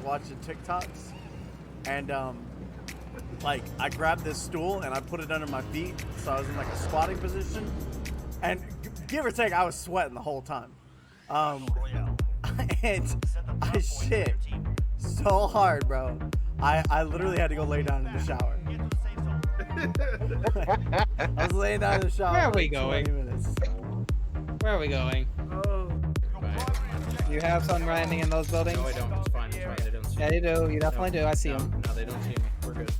watching TikToks, and like I grabbed this stool and I put it under my feet, so I was in like a squatting position, and give or take, I was sweating the whole time. And I shit so hard, bro. I literally had to go lay down in the shower. I was laying down in the shower. Where are we for going? 20 minutes. Where are we going? You have sun grinding in those buildings? No, I don't. It's fine. It's fine. They don't see Yeah, me. you do. You definitely do. I see No, them. no, they don't see me. We're good.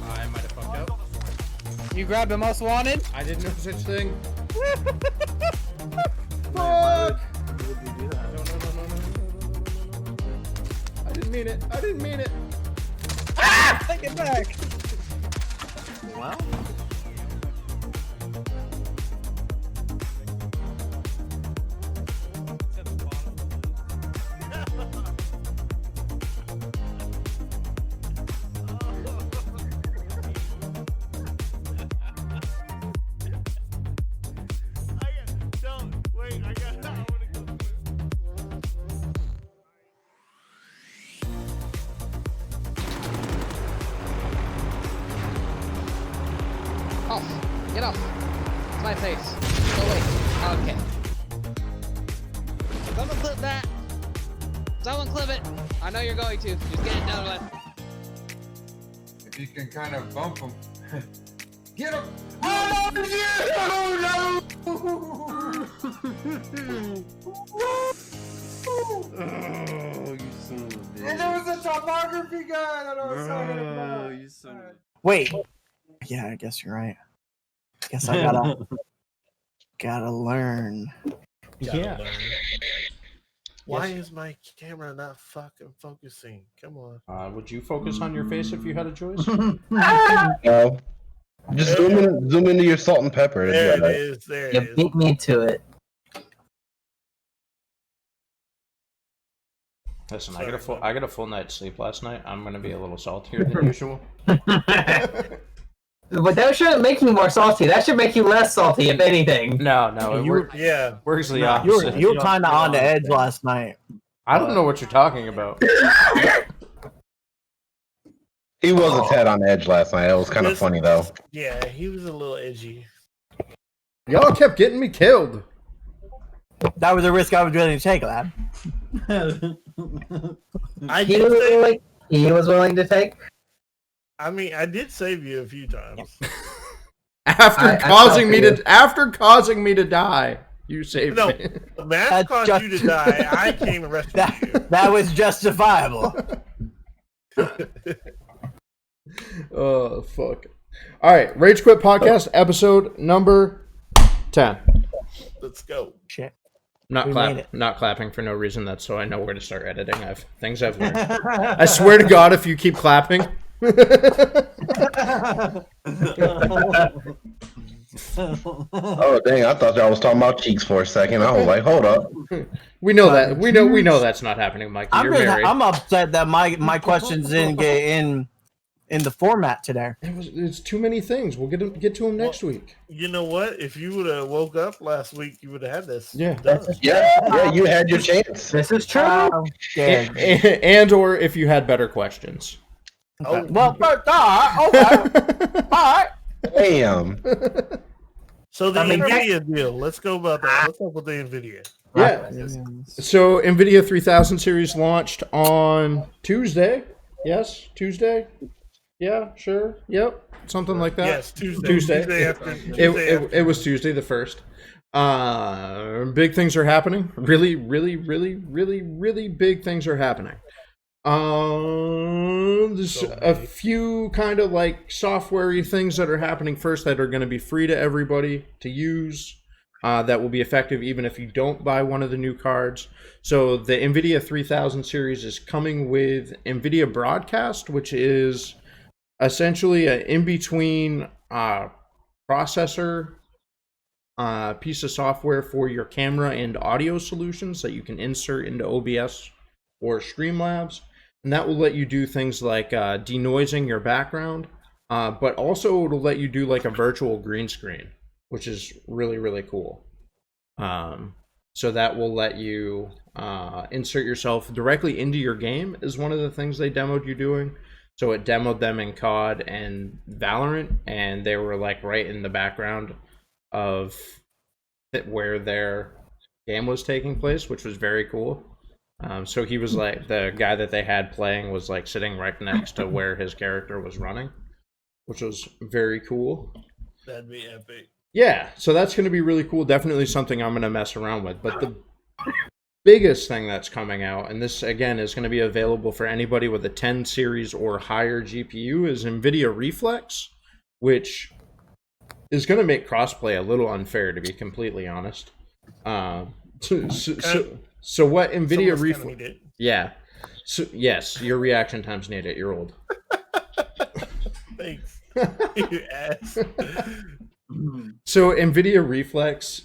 I might have fucked up. You grabbed the most wanted? I didn't know such thing. Fuck! No. I didn't mean it. I didn't mean it. Take it back. Well, Off. Get off. It's my face. Go away. Okay. Someone clip that. Someone clip it. I know you're going to. Just get it done with. If you can kind of bump him. Get him! Oh, no! Oh, you son of a bitch. And there was a topography guy that I was talking about. Oh, you son of a... wait. Yeah, I guess you're right. Guess I gotta learn. Yeah. Why is my camera not fucking focusing? Come on. Would you focus on your face if you had a choice? No. Just zoom into your salt and pepper. It'll be There it alright. is. There You it is. beat me to it. Listen, I got a full night's sleep last night. I'm gonna be a little saltier than usual. But that shouldn't make you more salty. That should make you less salty, if anything. No, it You were- Yeah. works the You opposite. were kind of on the edge last night. I don't know what you're talking about. He was a tad on edge last night. It was kind of This- funny though. Yeah, he was a little edgy. Y'all kept getting me killed. That was a risk I was willing to take, lad. I He did was, save, willing, he was willing to take. I mean, I did save you a few times. After I causing me felt to after causing me to die, you saved No, me. Matt That's caused just- you to die. I came and rescued you. That was justifiable. Oh fuck! All right, Rage Quit Podcast episode number 10. Let's go. Shit. Not We made it. not clapping for no reason. That's so I know where to start editing. I've learned. I swear to God, if you keep clapping. Oh dang! I thought y'all was talking about cheeks for a second. I was like, hold up. We know that. We know that's not happening, Mike. You're married. I'm upset that my questions didn't get in the format today. It's too many things. We'll get to them next week. You know what? If you would have woke up last week, you would have had this. Yeah. done. Yeah, you had your chance. This is true. Yeah. And or if you had better questions. Oh, Well, but, okay. All right. Damn. so the I mean, NVIDIA deal. Let's go about that. Let's talk about the NVIDIA. Yeah. So NVIDIA 3000 series launched on Tuesday. Yes, Tuesday. Yeah, sure. Yep, something like that. Yes, Tuesday. Tuesday. After. It was Tuesday the 1st. Big things are happening. Really big things are happening. There's a few kind of like software-y things that are happening first that are going to be free to everybody to use. That will be effective even if you don't buy one of the new cards. So the NVIDIA 3000 series is coming with NVIDIA Broadcast, which is essentially an in-between processor piece of software for your camera and audio solutions that you can insert into OBS or Streamlabs. And that will let you do things like denoising your background, but also it'll let you do like a virtual green screen, which is really cool. So that will let you insert yourself directly into your game is one of the things they demoed you doing. So it demoed them in COD and Valorant, and they were like right in the background of where their game was taking place, which was very cool. So he was like, the guy that they had playing was like sitting right next to where his character was running, which was very cool. That'd be epic. Yeah, so that's going to be really cool. Definitely something I'm going to mess around with. But the biggest thing that's coming out, and this again is going to be available for anybody with a 10 series or higher GPU, is NVIDIA Reflex, which is going to make crossplay a little unfair, to be completely honest. So what NVIDIA Reflex? Yeah. So yes, your reaction times need it. You're old. Thanks. You ass. So NVIDIA Reflex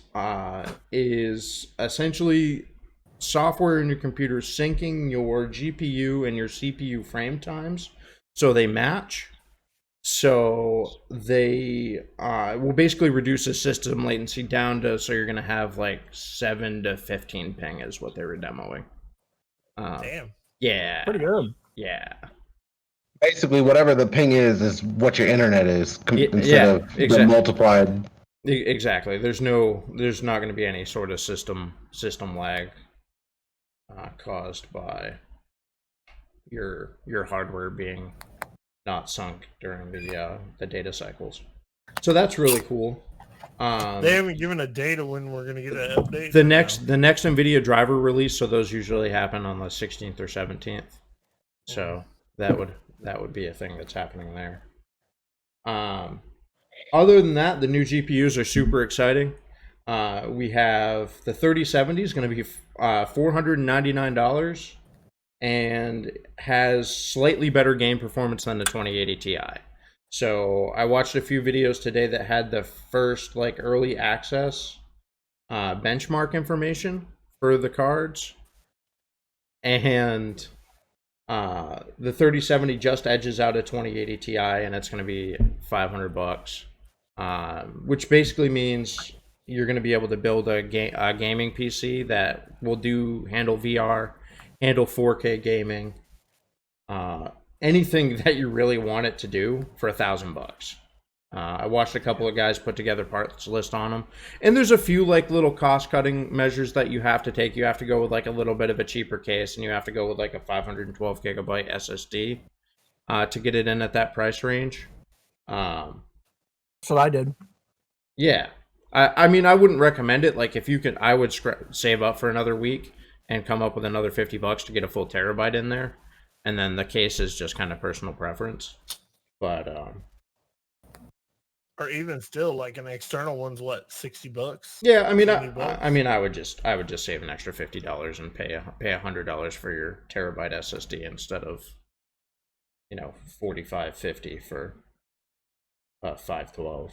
is essentially software in your computer syncing your GPU and your CPU frame times so they match. So they will basically reduce the system latency down to, so you're going to have like 7 to 15 ping is what they were demoing. Damn. Yeah. Pretty good. Yeah. Basically, whatever the ping is what your internet is instead yeah, of the exactly. multiplied. Exactly. There's not going to be any sort of system lag caused by your hardware being not sunk during the data cycles. So that's really cool. They haven't given a date of when we're gonna get an update. The next NVIDIA driver release, so those usually happen on the 16th or 17th. So that would be a thing that's happening there. Other than that, the new GPUs are super exciting. We have the 3070 is going to be $499 and has slightly better game performance than the 2080 Ti. So I watched a few videos today that had the first like early access benchmark information for the cards, and the 3070 just edges out a 2080 Ti, and it's going to be $500, which basically means you're going to be able to build a gaming PC that will handle VR, handle 4K gaming, anything that you really want it to do for $1,000. I watched a couple of guys put together parts list on them, and there's a few like little cost cutting measures that you have to take. You have to go with like a little bit of a cheaper case, and you have to go with like a 512 gigabyte SSD to get it in at that price range. That's what I did. Yeah, I mean, I wouldn't recommend it. Like if you could, I would save up for another week and come up with another $50 to get a full terabyte in there, and then the case is just kind of personal preference. But or even still, like an external one's what, $60? Yeah, I mean, $70? I would just save an extra $50 and pay $100 for your terabyte SSD instead of, $45.50 for 512.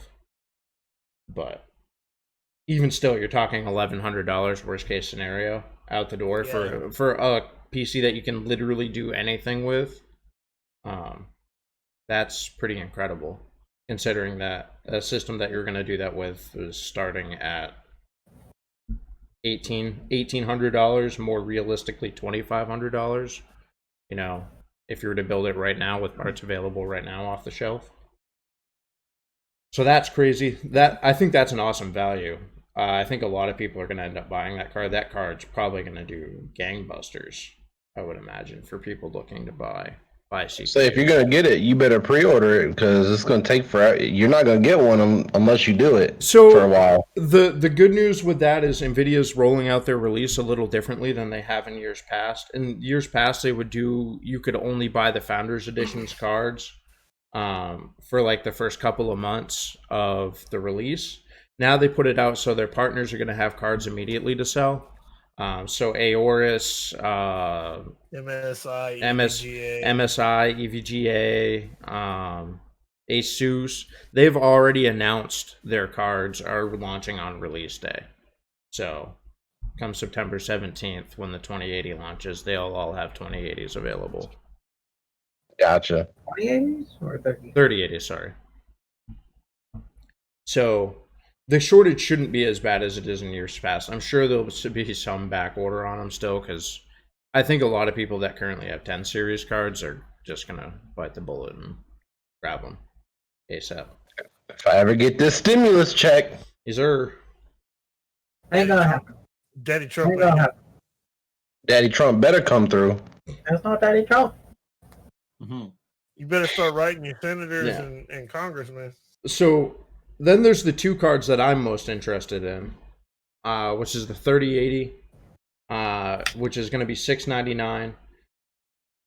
But even still, you're talking $1,100 worst case scenario out the door for a PC that you can literally do anything with. That's pretty incredible, considering that a system that you're going to do that with is starting at $1,800, more realistically $2,500. If you were to build it right now with parts available right now off the shelf. So that's crazy. I think that's an awesome value. I think a lot of people are going to end up buying that card. That card's probably going to do gangbusters, I would imagine, for people looking to buy CPU. So if you're gonna get it, you better pre-order it because it's gonna take forever. You're not gonna get one unless you do it for a while. The good news with that is NVIDIA's rolling out their release a little differently than they have in years past. In years past, you could only buy the Founders Editions cards for like the first couple of months of the release. Now they put it out so their partners are going to have cards immediately to sell. So Aorus, MSI, EVGA, Asus, they've already announced their cards are launching on release day. So come September 17th, when the 2080 launches, they'll all have 2080s available. Gotcha. 2080s or 30? 3080s, sorry. So the shortage shouldn't be as bad as it is in years past. I'm sure there'll be some back order on them still, because I think a lot of people that currently have 10 series cards are just gonna bite the bullet and grab them ASAP. If I ever get this stimulus check, Is there? Ain't gonna happen. Daddy Trump. Ain't gonna happen. Daddy Trump better come through. That's not Daddy Trump. You better start writing your senators Yeah. and congressmen. So then there's the two cards that I'm most interested in, which is the 3080, which is going to be $699.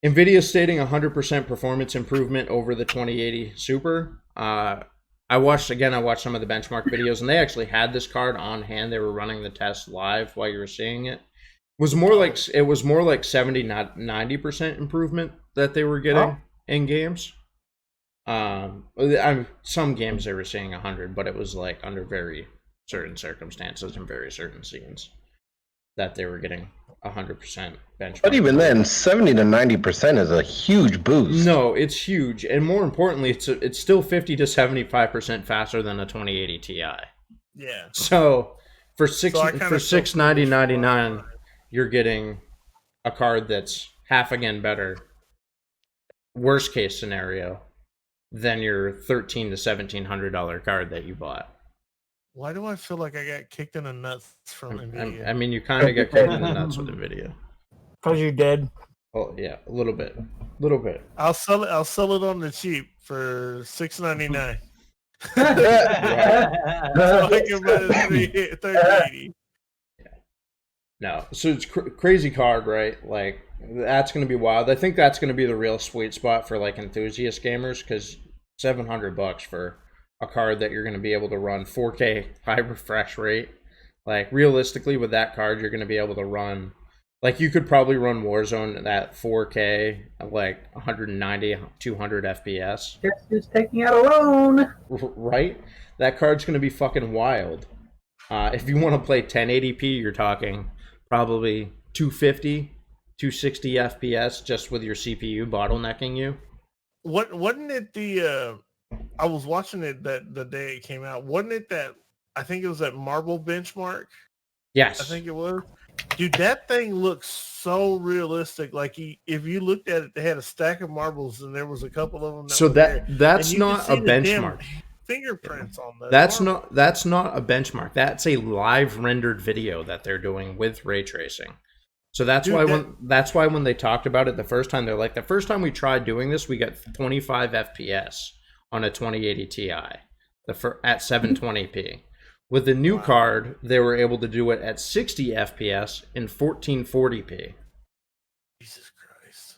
NVIDIA stating 100% performance improvement over the 2080 Super. I watched some of the benchmark videos, and they actually had this card on hand. They were running the test live while you were seeing it. It was more like 70, not 90% improvement that they were getting in games. Some games they were seeing 100, but it was like under very certain circumstances and very certain scenes that they were getting 100% benchmark. But even then, 70 to 90% is a huge boost. No, it's huge, and more importantly, it's still 50 to 75% faster than a 2080 Ti. Yeah. So for So I kinda $699.99, you're getting a card that's half again better. Worst case scenario than your $1,300 to $1,700 card that you bought. Why do I feel like I got kicked in the nuts from NVIDIA? I mean, you kind of get kicked in the nuts with NVIDIA. Because you did. Oh yeah, a little bit. I'll sell it on the cheap for $699. So I can buy the 3080. No, so it's crazy card, right? Like that's going to be wild. I think that's going to be the real sweet spot for like enthusiast gamers, because $700 for a card that you're going to be able to run 4K high refresh rate. Like realistically, with that card, you're going to be able to run, like you could probably run Warzone at 4K, like 190, 200 FPS. Guess who's taking out a loan? Right? That card's going to be fucking wild. If you want to play 1080p, you're talking probably 250, 260 FPS just with your CPU bottlenecking you. Wasn't it the I was watching it the day it came out. Wasn't it that I think it was that Marble benchmark? Yes. I think it was. Dude, that thing looks so realistic. Like if you looked at it, they had a stack of marbles and there was a couple of them. So that's not a benchmark. Fingerprints on those. That's not a benchmark. That's a live rendered video that they're doing with ray tracing. So that's why when they talked about it the first time, they're like, the first time we tried doing this, we got 25 FPS on a 2080 Ti at 720p. With the new card, they were able to do it at 60 FPS in 1440p. Jesus Christ.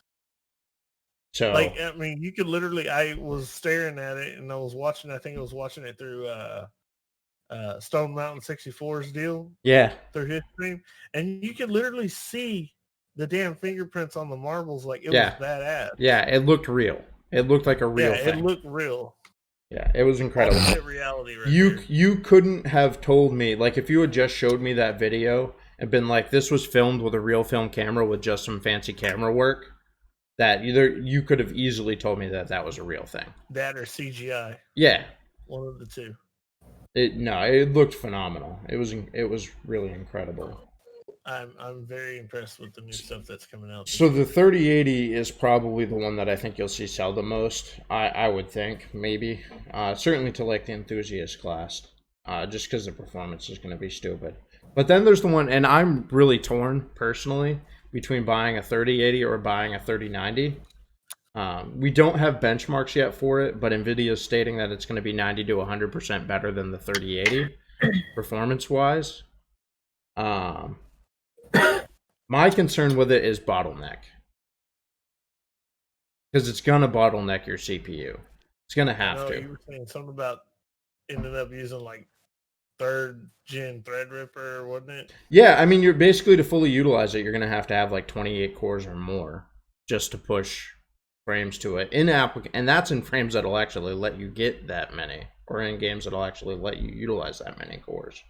So, like, I mean, you could literally, I was staring at it and I was watching it through Stone Mountain 64's deal. Yeah. Through his stream. And you could literally see the damn fingerprints on the marbles. Like, it was badass. Yeah, it looked real. It looked like a real thing. It looked real. Yeah, it was incredible. Reality right you couldn't have told me, like, if you had just showed me that video and been like, this was filmed with a real film camera with just some fancy camera work, that you could have easily told me that was a real thing. That or CGI. Yeah. One of the two. It looked phenomenal. It was really incredible. I'm very impressed with the new stuff that's coming out. So the 3080 is probably the one that I think you'll see sell the most. I would think, maybe. Certainly to like the enthusiast class. Just because the performance is going to be stupid. But then there's the one, and I'm really torn, personally, between buying a 3080 or buying a 3090. We don't have benchmarks yet for it, but NVIDIA is stating that it's going to be 90 to 100% better than the 3080, performance-wise. My concern with it is bottleneck. Because it's going to bottleneck your CPU. It's going to have to. You were saying something about ended up using like 3rd gen Threadripper, wasn't it? Yeah, I mean, you're basically, to fully utilize it, you're going to have like 28 cores or more just to push frames to it. And that's in frames that'll actually let you get that many, or in games that'll actually let you utilize that many cores.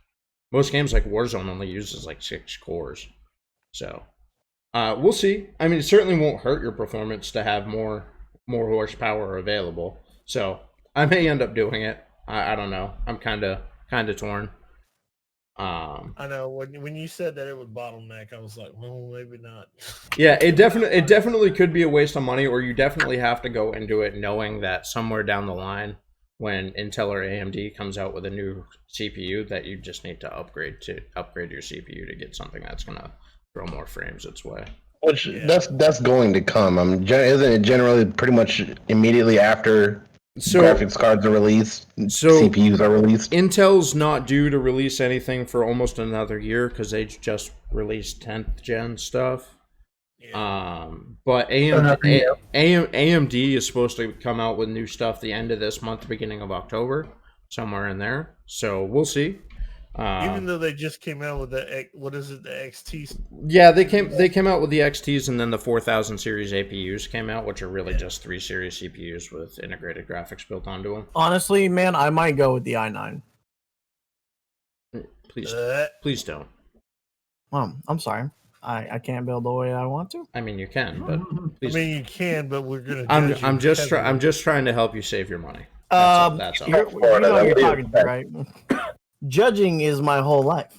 Most games like Warzone only uses like 6 cores. So, we'll see. I mean, it certainly won't hurt your performance to have more horsepower available. So, I may end up doing it. I don't know. I'm kind of kind of torn. I know when you said that it would bottleneck, I was like, well, maybe not. Yeah, it definitely could be a waste of money, or you definitely have to go into it knowing that somewhere down the line, when Intel or AMD comes out with a new CPU, that you just need to upgrade your CPU to get something that's gonna throw more frames its way. Which that's going to come. Isn't it generally pretty much immediately after graphics cards are released, CPUs are released? Intel's not due to release anything for almost another year because they just released 10th gen stuff. Yeah. But AMD is supposed to come out with new stuff the end of this month, beginning of October, somewhere in there. So we'll see. Even though they just came out with the XT? Yeah, they came out with the XTs, and then the 4000 series APUs came out, which are really just 3 series CPUs with integrated graphics built onto them. Honestly, man, I might go with the i9. Please don't. I'm sorry. I can't build the way I want to. I mean, you can, but please. I mean, you can, but we're gonna. I'm just trying to help you save your money. That's all. You know you're talking to, right? Judging is my whole life.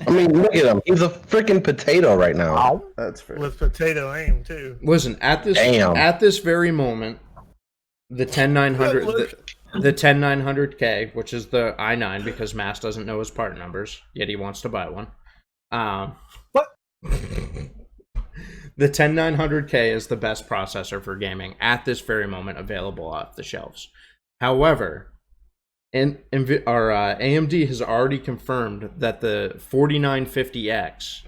I mean, look at him. He's a freaking potato right now. Ow. That's fair. With potato aim too. Listen, at this very moment, the 10900K, which is the i9, because Mass doesn't know his part numbers, yet he wants to buy one. What? The 10900K is the best processor for gaming at this very moment available off the shelves. However, AMD has already confirmed that the 4950X,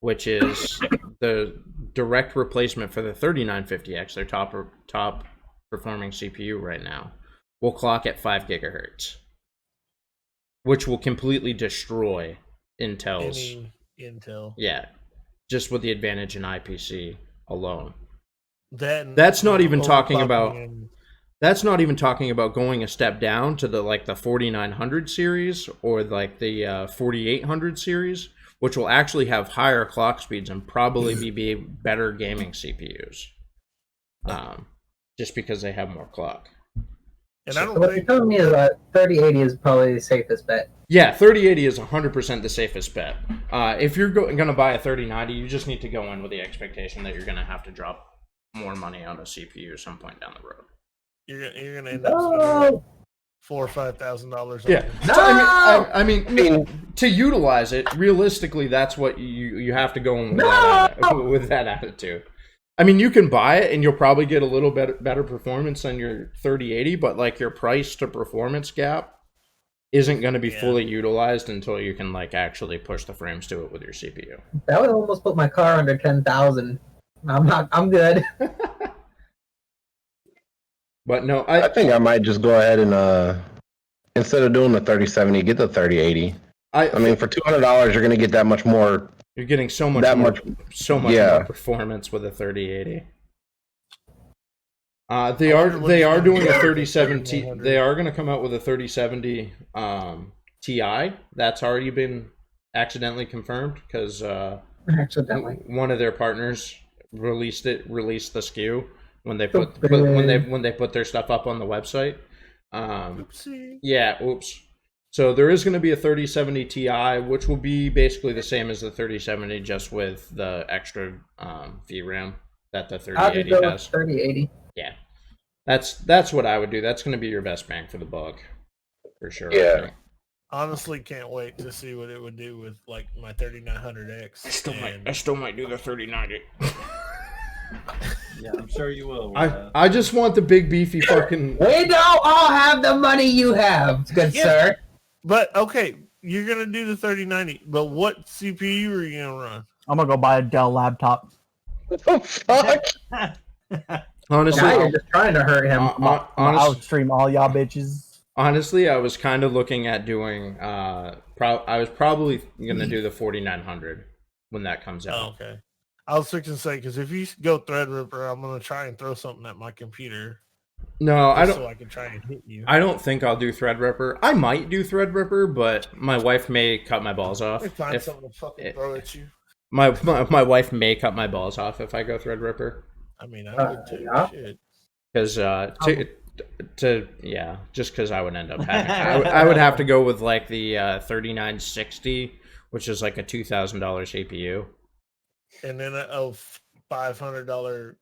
which is the direct replacement for the 3950X, their top performing CPU right now, will clock at 5 gigahertz, which will completely destroy Intel's Intel. Yeah, just with the advantage in IPC alone. That's not even talking about. That's not even talking about going a step down to the 4900 series or the 4800 series, which will actually have higher clock speeds and probably be better gaming CPUs, just because they have more clock. And I don't what you're telling me is that 3080 is probably the safest bet. Yeah, 3080 is 100% the safest bet. If you're going to buy a 3090, you just need to go in with the expectation that you're going to have to drop more money on a CPU at some point down the road. You're gonna end up spending $4,000 or $5,000. Yeah, no! I mean, to utilize it realistically, that's what you have to go in with that attitude. I mean, you can buy it and you'll probably get a little bit better performance than your 3080, but your price to performance gap isn't going to be fully utilized until you can actually push the frames to it with your CPU. That would almost put my car under 10,000. I'm good. But no, I think I might just go ahead and instead of doing the 3070, get the 3080. I mean, for $200, you're gonna get that much more. You're getting so much more performance with a 3080. They are doing a 3070. They are going to come out with a 3070 Ti. That's already been accidentally confirmed because one of their partners released the SKU when they put when they put their stuff up on the website. Oopsie. Yeah, oops. So there is going to be a 3070 Ti, which will be basically the same as the 3070, just with the extra VRAM that the 3080 has. 3080. Yeah, that's what I would do. That's going to be your best bang for the buck, for sure. Yeah. Honestly, can't wait to see what it would do with my 3900X. I still might do the 3090. Yeah, I'm sure you will. I just want the big beefy fucking. We don't all have the money you have, good sir. But okay, you're gonna do the 3090. But what CPU are you gonna run? I'm gonna go buy a Dell laptop. What the fuck? Honestly, now you're just trying to hurt him. I'll stream all y'all bitches. Honestly, I was kind of looking at doing. I was probably gonna do the 4900 when that comes out. Oh, okay. I was fixing to say, because if you go Threadripper, I'm gonna try and throw something at my computer. No, I don't. So I can try and hit you. I don't think I'll do Threadripper. I might do Threadripper, but my wife may cut my balls off. Find something to fucking throw at you. My wife may cut my balls off if I go Threadripper. I mean, I would too. Yeah. Shit. Because just because I would end up having I would have to go with like the 3960, which is like a $2,000 CPU. And then a $500,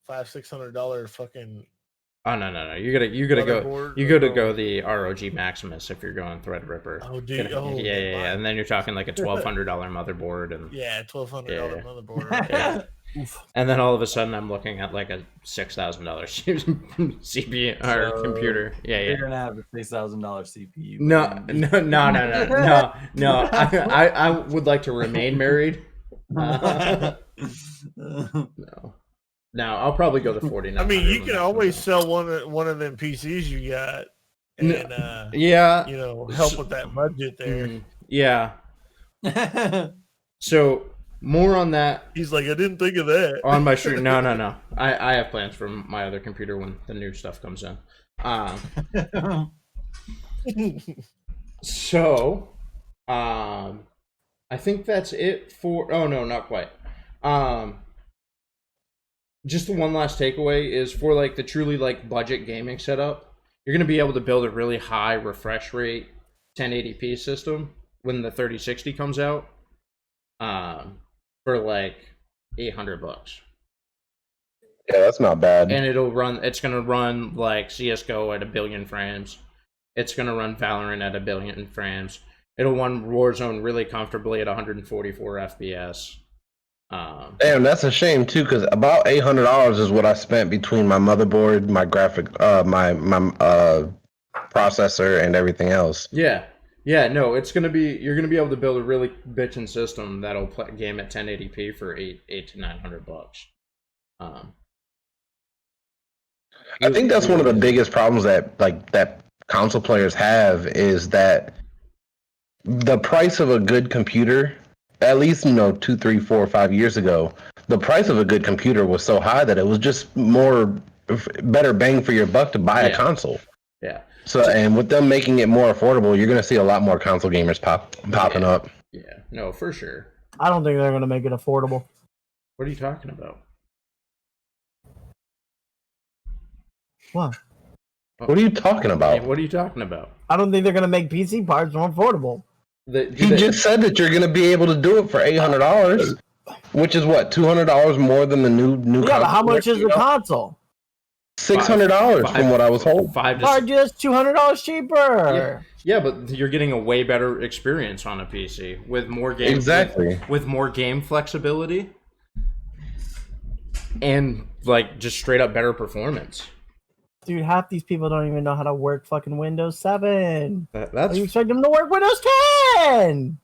$600 fucking. Oh no! You gotta go the ROG Maximus if you're going Threadripper. Oh, dude! Yeah, and then you're talking like a $1,200 motherboard and $1,200 motherboard. And then all of a sudden I'm looking at like a $6,000 CPU or computer. You're gonna have a $6,000 CPU. No. I would like to remain married. No. Now I'll probably go the 49. I mean, you can always sell one of them PCs you got, and help with that budget there. Yeah. So more on that. He's like, I didn't think of that. On my stream. No. I have plans for my other computer when the new stuff comes in. So, I think that's it for. Oh no, not quite. Just the one last takeaway is for like the truly like budget gaming setup, you're gonna be able to build a really high refresh rate 1080p system when the 3060 comes out, for like $800. Yeah, that's not bad. And it's gonna run like CS:GO at 1 billion frames. It's gonna run Valorant at 1 billion frames. It'll run Warzone really comfortably at 144 FPS. Damn, that's a shame too, because about $800 is what I spent between my motherboard, my graphic, my processor, and everything else. Yeah, no, you're gonna be able to build a really bitchin' system that'll play game at 1080p for $800 to $900. I think that's one of the biggest problems that console players have is that the price of a good computer. At least 2, 3, 4, 5 years ago, the price of a good computer was so high that it was just better bang for your buck to buy a console. Yeah. So, and with them making it more affordable, you're going to see a lot more console gamers popping up. Yeah. No, for sure. I don't think they're going to make it affordable. What are you talking about? What? What are you talking about? What are you talking about? I don't think they're going to make PC parts more affordable. He just said that you're going to be able to do it for $800, which is what, $200 more than the new console. Yeah, but how much is the console? $600 from what I was told. Just $200 cheaper. Yeah, but you're getting a way better experience on a PC with more game with more game flexibility and like just straight up better performance. Dude, half these people don't even know how to work fucking Windows 7. That's you expect them to work Windows 10?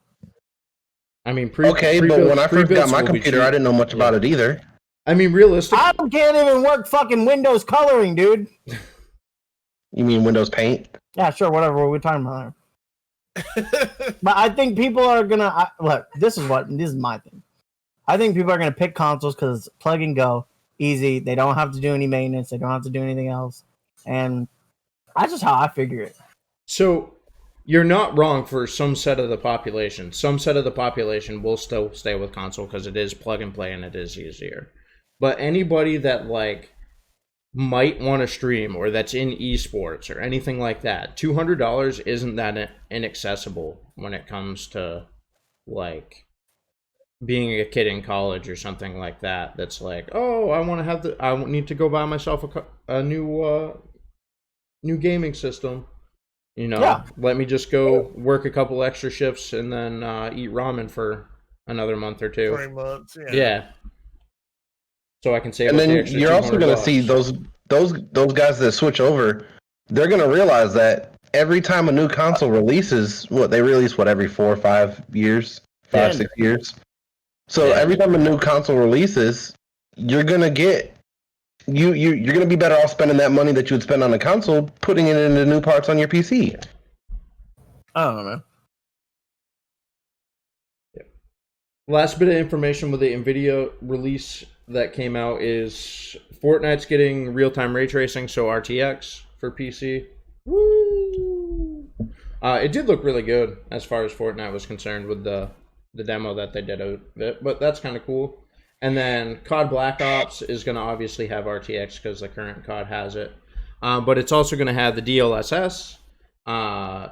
I mean, but when I first got my computer, I didn't know much about it either. I mean, realistically, I can't even work fucking Windows coloring, dude. You mean Windows Paint? Yeah, sure, whatever. We're talking about there. But I think people are gonna look. This is my thing. I think people are gonna pick consoles because it's plug and go, easy. They don't have to do any maintenance. They don't have to do anything else. And that's just how I figure it. So you're not wrong for some set of the population. Some set of the population will still stay with console because it is plug and play and it is easier. But anybody that like might want to stream or that's in esports or anything like that, $200 isn't that inaccessible when it comes to like being a kid in college or something like that. That's like, oh, I need to go buy myself a new gaming system. Let me just go work a couple extra shifts and then eat ramen for another month or 2. 3 months, yeah. So I can save. And then you're also going to see those guys that switch over. They're going to realize that every time a new console releases, they release every 4 or 5 years, 5, 6 years. So every time a new console releases, you're going to get you're going to be better off spending that money that you would spend on a console, putting it into new parts on your PC. I don't know, man. Last bit of information with the NVIDIA release that came out is Fortnite's getting real-time ray tracing, so RTX for PC. Woo! It did look really good as far as Fortnite was concerned with the demo that they did of it, but that's kind of cool. And then COD Black Ops is going to obviously have RTX because the current COD has it. But it's also going to have the DLSS. And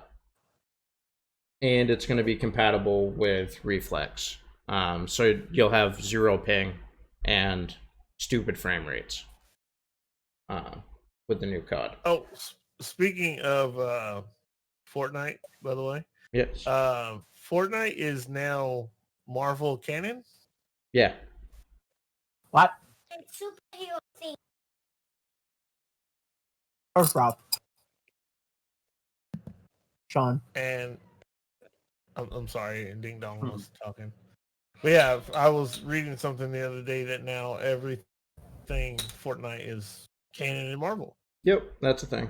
it's going to be compatible with Reflex. So you'll have 0 ping and stupid frame rates with the new COD. Oh, speaking of Fortnite, by the way, Yes. Fortnite is now Marvel canon. Yeah. What? First Rob. Sean. And I'm sorry, Ding Dong was talking. But yeah, I was reading something the other day that now everything Fortnite is canon in Marvel. Yep, that's a thing.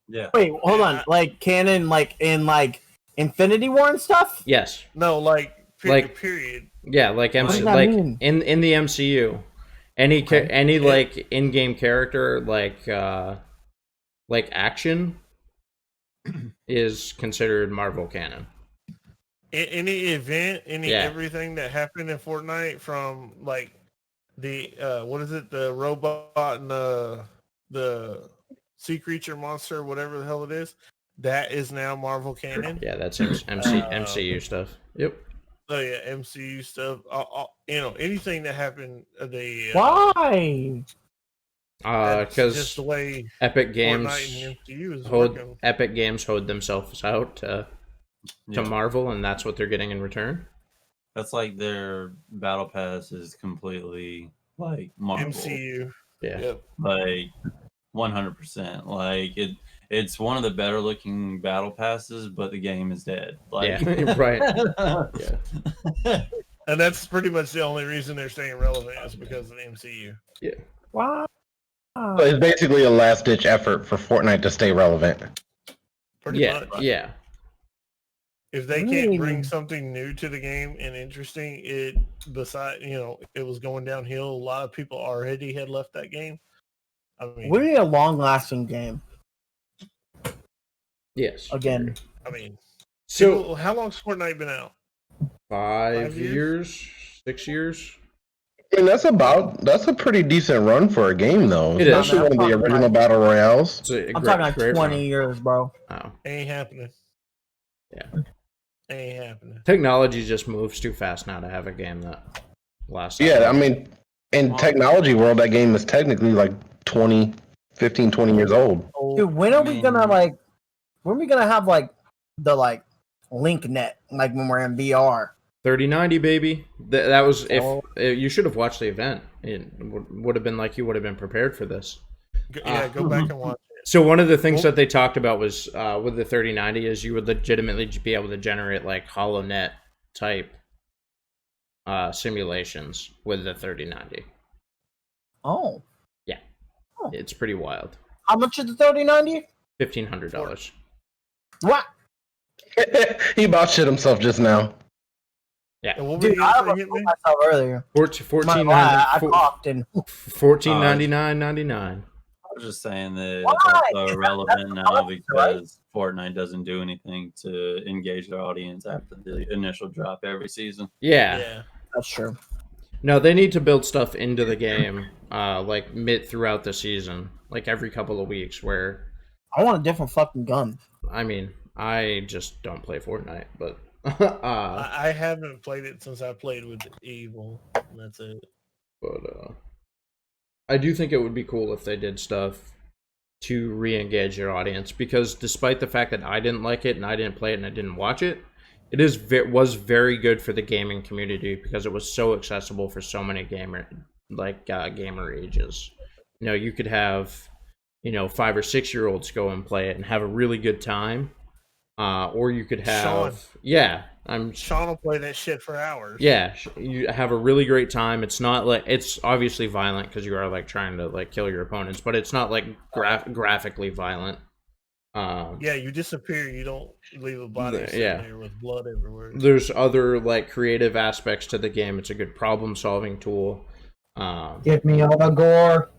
Yeah. Wait, hold on. Like canon, like in like Infinity War and stuff? Yes. No, like period. Yeah, like What does that like mean? in the MCU, any like in-game character like action is considered Marvel canon. Any event, Yeah. everything that happened in Fortnite, from like the what is it, the robot and the sea creature monster, whatever the hell it is, that is now Marvel canon. Yeah, that's MCU stuff. Yep. So yeah, MCU stuff. Anything that happened, the Why? that's Because just the way Epic Games Fortnite and MCU is hold working. Epic Games hold themselves out to Yeah. Marvel, and that's what they're getting in return. That's like their battle pass is completely like Marvel. MCU. Yeah. Yep. Like 100%. Like it's one of the better looking battle passes, but the game is dead. Like, Yeah. Right. Yeah. And that's pretty much the only reason they're staying relevant is because of the MCU. Wow. So it's basically a last-ditch effort for Fortnite to stay relevant. Pretty Yeah. much. Yeah. If they can't bring Really? something new to the game and interesting, it was going downhill. A lot of people already had left that game. I mean, We need a long lasting game. Yes. Again. So how long's Fortnite been out? 5 5 years, 6 years. And that's a pretty decent run for a game, though. It is. Especially one of the original battle royales. It's a I'm great- talking like great 20 run. years, bro. Oh. Ain't happening. Yeah. Ain't happening. Technology just moves too fast now to have a game that lasts. Yeah, I mean, in technology world, that game is technically like 20 years old. Dude, when are we gonna have like the like link net, like when we're in VR? 3090, baby. That was Oh. if you should have watched the event. It would have been like you would have been prepared for this. Go back and watch it. So one of the things that they talked about was with the 3090 is you would legitimately be able to generate like HoloNet type simulations with the 3090. Oh. Yeah, it's pretty wild. How much is the 3090? $1,500. What? He about shit himself just now. Yeah. And what were Dude, you I gonna say, almost hit told me? myself earlier. I coughed and $14.99.99. I was just saying that Why? it's also irrelevant That's now right. because Fortnite doesn't do anything to engage their audience after the initial drop every season. Yeah. That's true. No, they need to build stuff into the game, like throughout the season, like every couple of weeks. Where I want a different fucking gun. I mean, I just don't play Fortnite, but I haven't played it since I played with Evil. That's it. But I do think it would be cool if they did stuff to re-engage their audience, because despite the fact that I didn't like it and I didn't play it and I didn't watch it, was very good for the gaming community because it was so accessible for so many gamer ages. You know, you could have 5 or 6 year olds go and play it and have a really good time, or you could have Sean will play that shit for hours. Yeah, you have a really great time. It's not like, it's obviously violent because you are like trying to like kill your opponents, but it's not like graphically violent. Yeah, you disappear. You don't leave a body sitting there with blood everywhere. There's other like creative aspects to the game. It's a good problem-solving tool. Give me all the gore.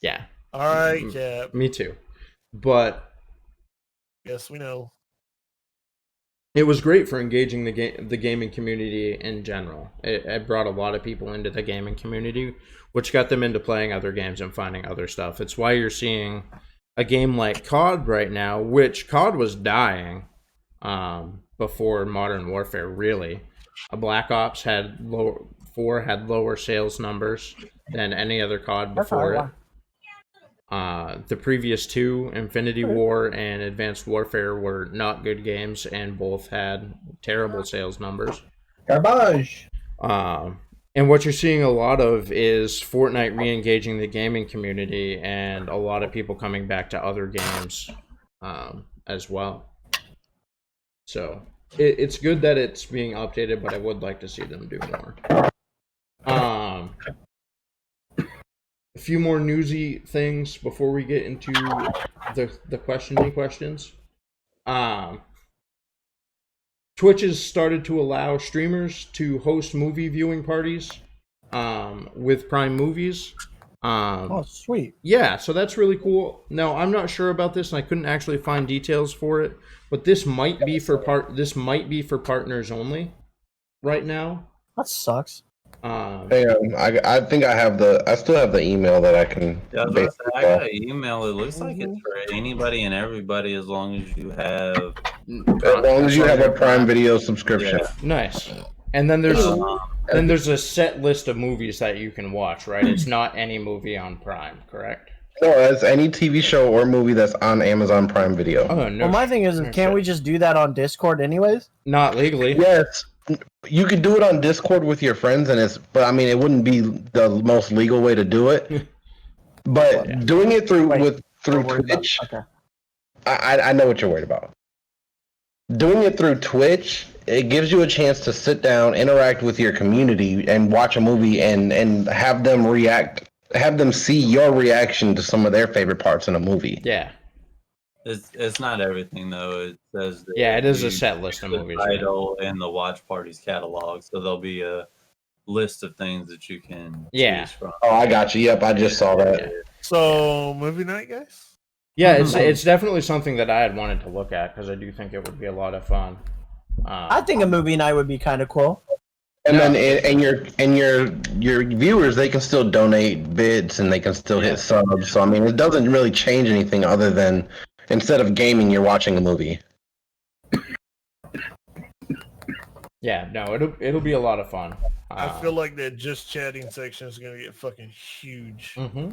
Yeah. All right, Cap. Me too. But Yes, we know. it was great for engaging the gaming community in general. It brought a lot of people into the gaming community, which got them into playing other games and finding other stuff. It's why you're seeing a game like COD right now, which COD was dying before Modern Warfare, really. Black Ops had 4 had lower sales numbers than any other COD before it. The previous 2, Infinity War and Advanced Warfare, were not good games, and both had terrible sales numbers. Garbage. And what you're seeing a lot of is Fortnite re-engaging the gaming community, and a lot of people coming back to other games as well. So it's good that it's being updated, but I would like to see them do more. A few more newsy things before we get into the questions. Twitch has started to allow streamers to host movie viewing parties with Prime Movies. Oh, sweet. Yeah, so that's really cool. Now, I'm not sure about this, and I couldn't actually find details for it, but this might be for partners only right now. That sucks. I think I still have the email that I can. Yeah, I got an email. It looks like it's for anybody and everybody as long as you have a Prime Video subscription. Yeah. Nice. And then there's a set list of movies that you can watch, right? It's not any movie on Prime, correct? No, it's any TV show or movie that's on Amazon Prime Video. Oh, no. Well, my thing is, can't we just do that on Discord anyways? Not legally. Yes. You could do it on Discord with your friends, but I mean, it wouldn't be the most legal way to do it. But doing it through Twitch, Okay. I know what you're worried about. Doing it through Twitch, it gives you a chance to sit down, interact with your community, and watch a movie, and have them react, have them see your reaction to some of their favorite parts in a movie. Yeah. It's not everything though. It says that Yeah, it is a set list of movies. The title and the watch parties catalog, so there'll be a list of things that you can choose from. Oh, I got you. Yep, I just saw that. So movie night, guys. Yeah, it's definitely something that I had wanted to look at because I do think it would be a lot of fun. I think a movie night would be kind of cool. And then your viewers, they can still donate bids and they can still hit subs. So I mean, it doesn't really change anything other than instead of gaming, you're watching a movie. Yeah, no, it'll be a lot of fun. I feel like that just chatting section is gonna get fucking huge. Mm-hmm.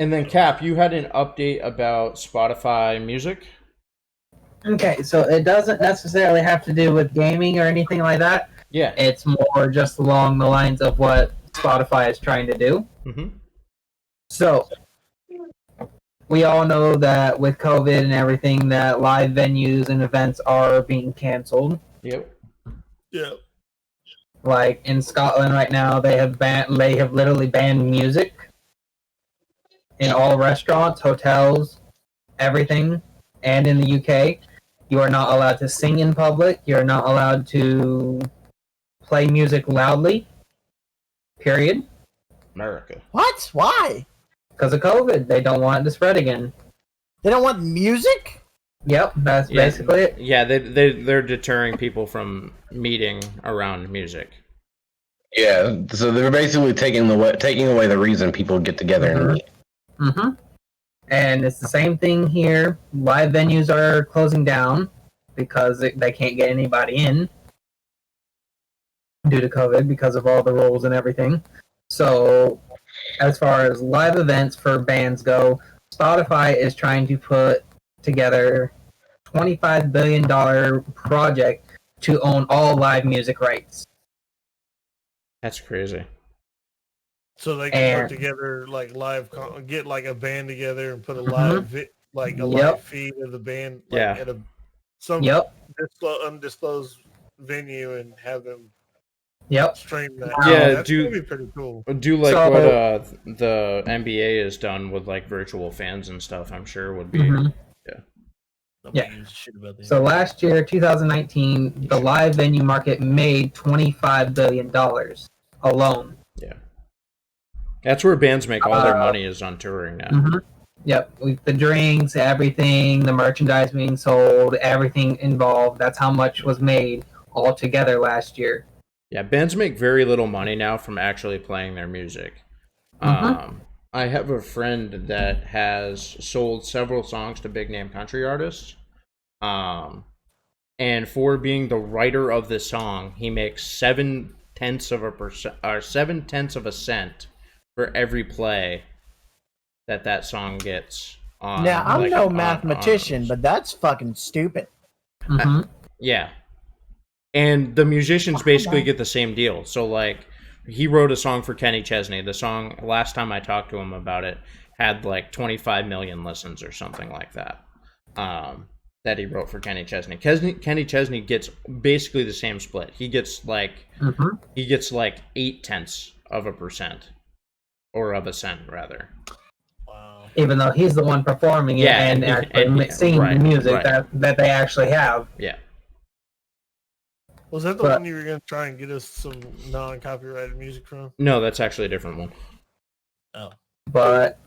And then Cap, you had an update about Spotify Music. Okay, so it doesn't necessarily have to do with gaming or anything like that. Yeah. It's more just along the lines of what Spotify is trying to do. Mm-hmm. So, we all know that with COVID and everything, that live venues and events are being canceled. Yep. Yep. Like in Scotland right now, they have literally banned music in all restaurants, hotels, everything. And in the UK, you are not allowed to sing in public. You're not allowed to play music loudly. Period. America. What? Why? Because of COVID. They don't want it to spread again. They don't want music? Yep, that's basically it. Yeah, they're deterring people from meeting around music. Yeah, so they're basically taking away the reason people get together and meet. Mm-hmm. And it's the same thing here. Live venues are closing down because they can't get anybody in due to COVID because of all the rules and everything. So, as far as live events for bands go, Spotify is trying to put together a $25 billion project to own all live music rights. That's crazy. So they can put together like get like a band together and put a live live feed of the band at some undisclosed venue and have them stream that. Yeah, that's gonna be pretty cool. Do like what the NBA has done with like virtual fans and stuff. I'm sure would be So last year, 2019, the live venue market made $25 billion alone. Yeah. That's where bands make all their money is on touring now. Mm-hmm. Yep, the drinks, everything, the merchandise being sold, everything involved. That's how much was made all together last year. Yeah, bands make very little money now from actually playing their music. I have a friend that has sold several songs to big name country artists. And for being the writer of the song, he makes 7/10 of a cent for every play that song gets on. Now, I'm like, no on- mathematician, but that's fucking stupid. yeah. And the musicians basically get the same deal. So, like, he wrote a song for Kenny Chesney. The song, last time I talked to him about it, had like 25 million listens or something like that. That he wrote for Kenny Chesney. Kenny Chesney gets basically the same split. He gets like 0.8%, or of a cent rather. Wow. Even though he's the one performing it and actually singing the music that they actually have. Yeah. Was that the one you were going to try and get us some non-copyrighted music from? No, that's actually a different one. Oh. But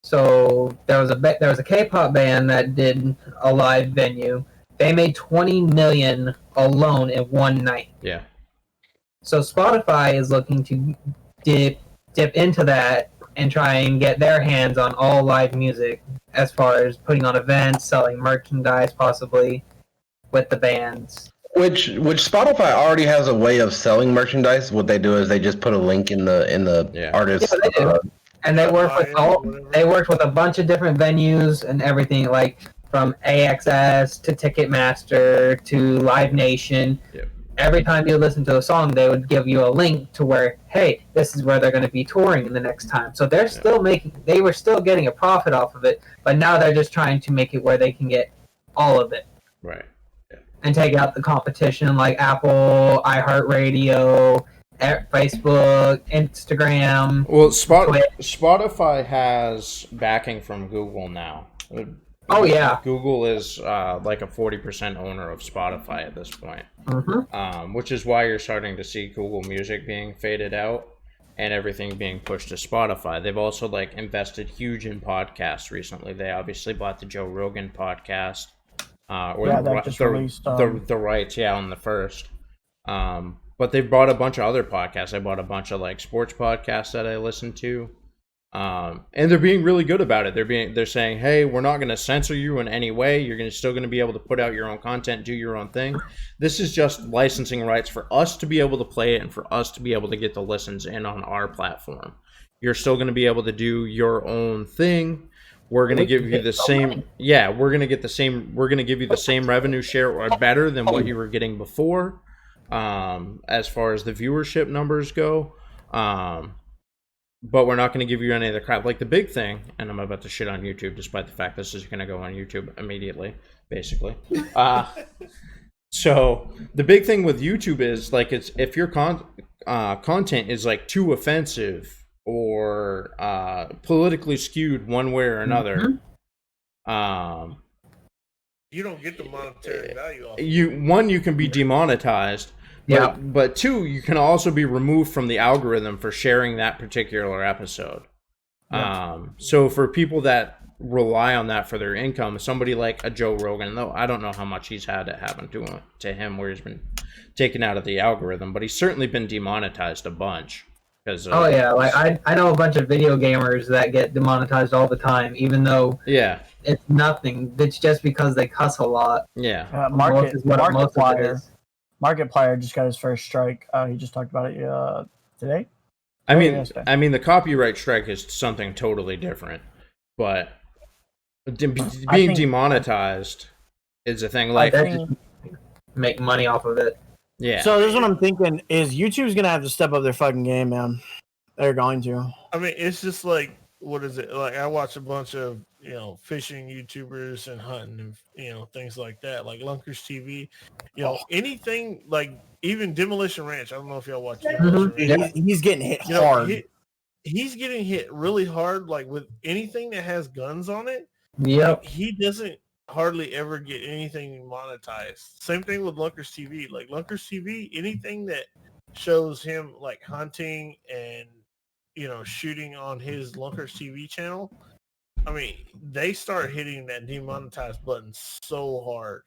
so there was a K-pop band that did a live venue. They made 20 million alone in one night. Yeah. So Spotify is looking to dip into that and try and get their hands on all live music, as far as putting on events, selling merchandise, possibly with the bands. Which Spotify already has a way of selling merchandise. What they do is they just put a link in the artist. Yeah, they do. And they work with a bunch of different venues and everything, like from AXS to Ticketmaster to Live Nation. Yep. Every time you listen to a song, they would give you a link to where, hey, this is where they're going to be touring in the next time. So they're they were still getting a profit off of it, but now they're just trying to make it where they can get all of it. Right. And take out the competition like Apple, iHeartRadio, Facebook, Instagram. Well, Spotify has backing from Google now. Oh yeah, Google is like a 40% owner of Spotify at this point, which is why you're starting to see Google Music being faded out and everything being pushed to Spotify. They've also like invested huge in podcasts recently. They obviously bought the Joe Rogan podcast, the rights, on the first. But they've bought a bunch of other podcasts. I bought a bunch of like sports podcasts that I listen to. And they're being really good about it. They're saying, hey, we're not going to censor you in any way. You're still going to be able to put out your own content, do your own thing. This is just licensing rights for us to be able to play it and for us to be able to get the listens in on our platform. You're still going to be able to do your own thing. We're going to give you the same. Yeah, we're going to give you the same revenue share or better than what you were getting before. As far as the viewership numbers go. But we're not going to give you any of the crap. Like the big thing, and I'm about to shit on YouTube despite the fact this is going to go on YouTube immediately, basically. So the big thing with YouTube is like if your content is like too offensive or politically skewed one way or another, you don't get the monetary value off. You can be demonetized. Yeah. But two, you can also be removed from the algorithm for sharing that particular episode. Yeah. So for people that rely on that for their income, somebody like a Joe Rogan, though I don't know how much he's had it happen to him where he's been taken out of the algorithm, but he's certainly been demonetized a bunch. Oh yeah, like I know a bunch of video gamers that get demonetized all the time, even though it's nothing. It's just because they cuss a lot. Yeah. Markiplier just got his first strike. He just talked about it today. I mean, the copyright strike is something totally different, but being demonetized is a thing. Like, make money off of it. Yeah. So this is what I'm thinking: is YouTube's gonna have to step up their fucking game, man. They're going to. I mean, it's just like, what is it? Like, I watch a bunch of fishing YouTubers and hunting and things like that, like Lunkers TV. Anything like even Demolition Ranch. I don't know if y'all watch Demolition Ranch. He's getting hit hard. He's getting hit really hard, like with anything that has guns on it. Yep. He doesn't hardly ever get anything monetized. Same thing with Lunkers TV. Like Lunkers TV, anything that shows him like hunting and shooting on his Lunkers TV channel, I mean, they start hitting that demonetized button so hard.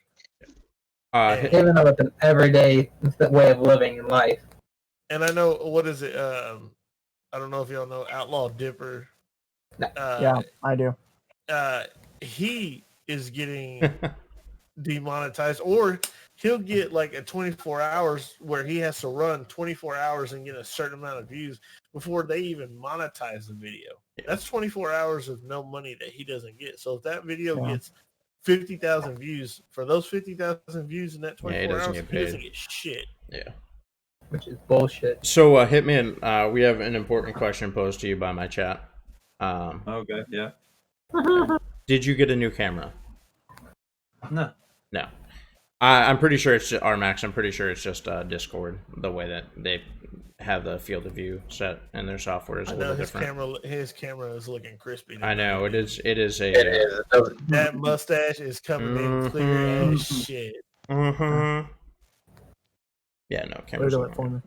Even though it's an everyday way of living in life. And I know, what is it? I don't know if y'all know Outlaw Dipper. Yeah, I do. He is getting demonetized, or he'll get like a 24 hours where he has to run 24 hours and get a certain amount of views before they even monetize the video. That's 24 hours of no money that he doesn't get. So if that video gets 50,000 views, for those 50,000 views in that 24 hours, he doesn't get shit. Yeah. Which is bullshit. So, Hitman, we have an important question posed to you by my chat. Okay, yeah. Did you get a new camera? No. No. I'm pretty sure it's RMAX. I'm pretty sure it's just Discord. The way that they have the field of view set in their software is a little different. His camera is looking crispy. I know it is. It is a. That mustache is coming in clear as shit. Mm-hmm. Yeah, no camera. For me.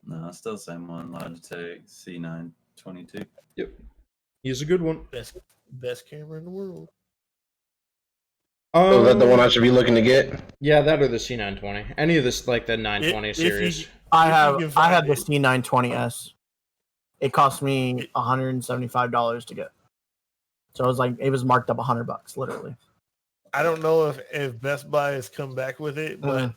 No, it's still the same one. Logitech C922. Yep. He's a good one. Best camera in the world. So is that the one I should be looking to get? Yeah, that or the C920. Any of this, like the 920 series. I have the C920S. It cost me $175 to get. So it was marked up $100, literally. I don't know if Best Buy has come back with it, but